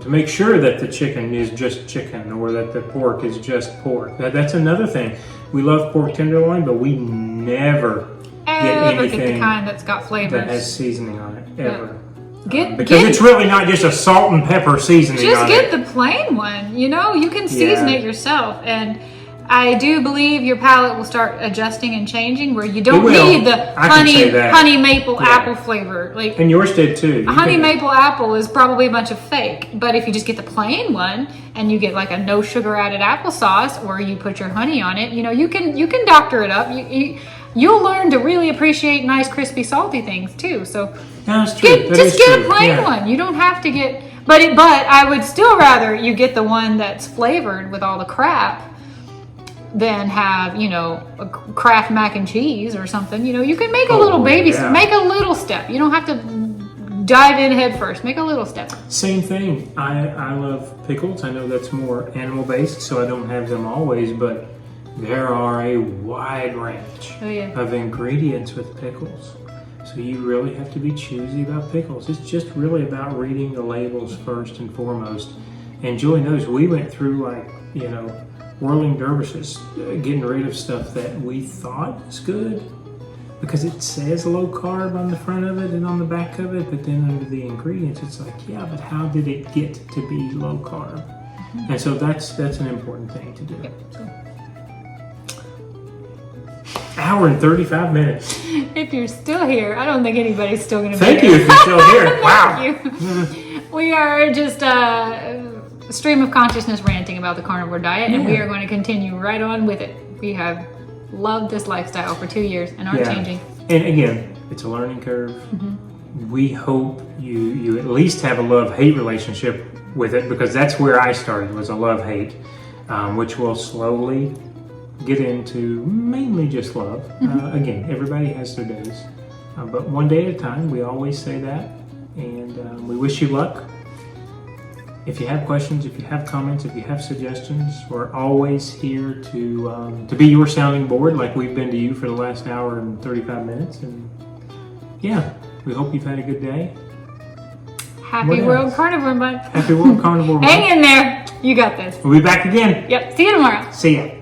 To make sure that the chicken is just chicken, or that the pork is just pork. That's another thing. We love pork tenderloin, but we never get the kind that's got flavors, that has seasoning on it, ever. Because it's really not just a salt and pepper seasoning. Just get the plain one. You can season it yourself, and I do believe your palate will start adjusting and changing, where you don't need the honey maple apple flavor. And yours did too. Honey maple apple is probably a bunch of fake, but if you just get the plain one and you get like a no sugar added applesauce, or you put your honey on it, you can doctor it up. You'll learn to really appreciate nice, crispy, salty things too. So that's true. Just get a plain one. You don't have to get, but I would still rather you get the one that's flavored with all the crap than have, a Kraft mac and cheese or something. You can make a little make a little step. You don't have to dive in head first. Make a little step. Same thing. I love pickles. I know that's more animal based, so I don't have them always, but there are a wide range of ingredients with pickles. So you really have to be choosy about pickles. It's just really about reading the labels first and foremost. Enjoying those. We went through whirling dervishes, getting rid of stuff that we thought was good because it says low carb on the front of it and on the back of it, but then under the ingredients it's like, but how did it get to be low carb? And so that's an important thing to do. Hour and 35 minutes. If you're still here, I don't think anybody's still going to be here. Thank you if you're still here. Wow. Thank you. We are just stream of consciousness ranting about the carnivore diet, and we are going to continue right on with it. We have loved this lifestyle for 2 years and aren't changing. And again, it's a learning curve. We hope you at least have a love-hate relationship with it, because that's where I started, was a love-hate, which will slowly get into mainly just love. Again, everybody has their days, but one day at a time. We always say that, and we wish you luck. If you have questions, if you have comments, if you have suggestions, we're always here to be your sounding board, like we've been to you for the last hour and 35 minutes. And yeah, we hope you've had a good day. Happy What World else? Carnivore Month. Happy World Carnivore Month. Hang in there. You got this. We'll be back again. Yep. See you tomorrow. See ya.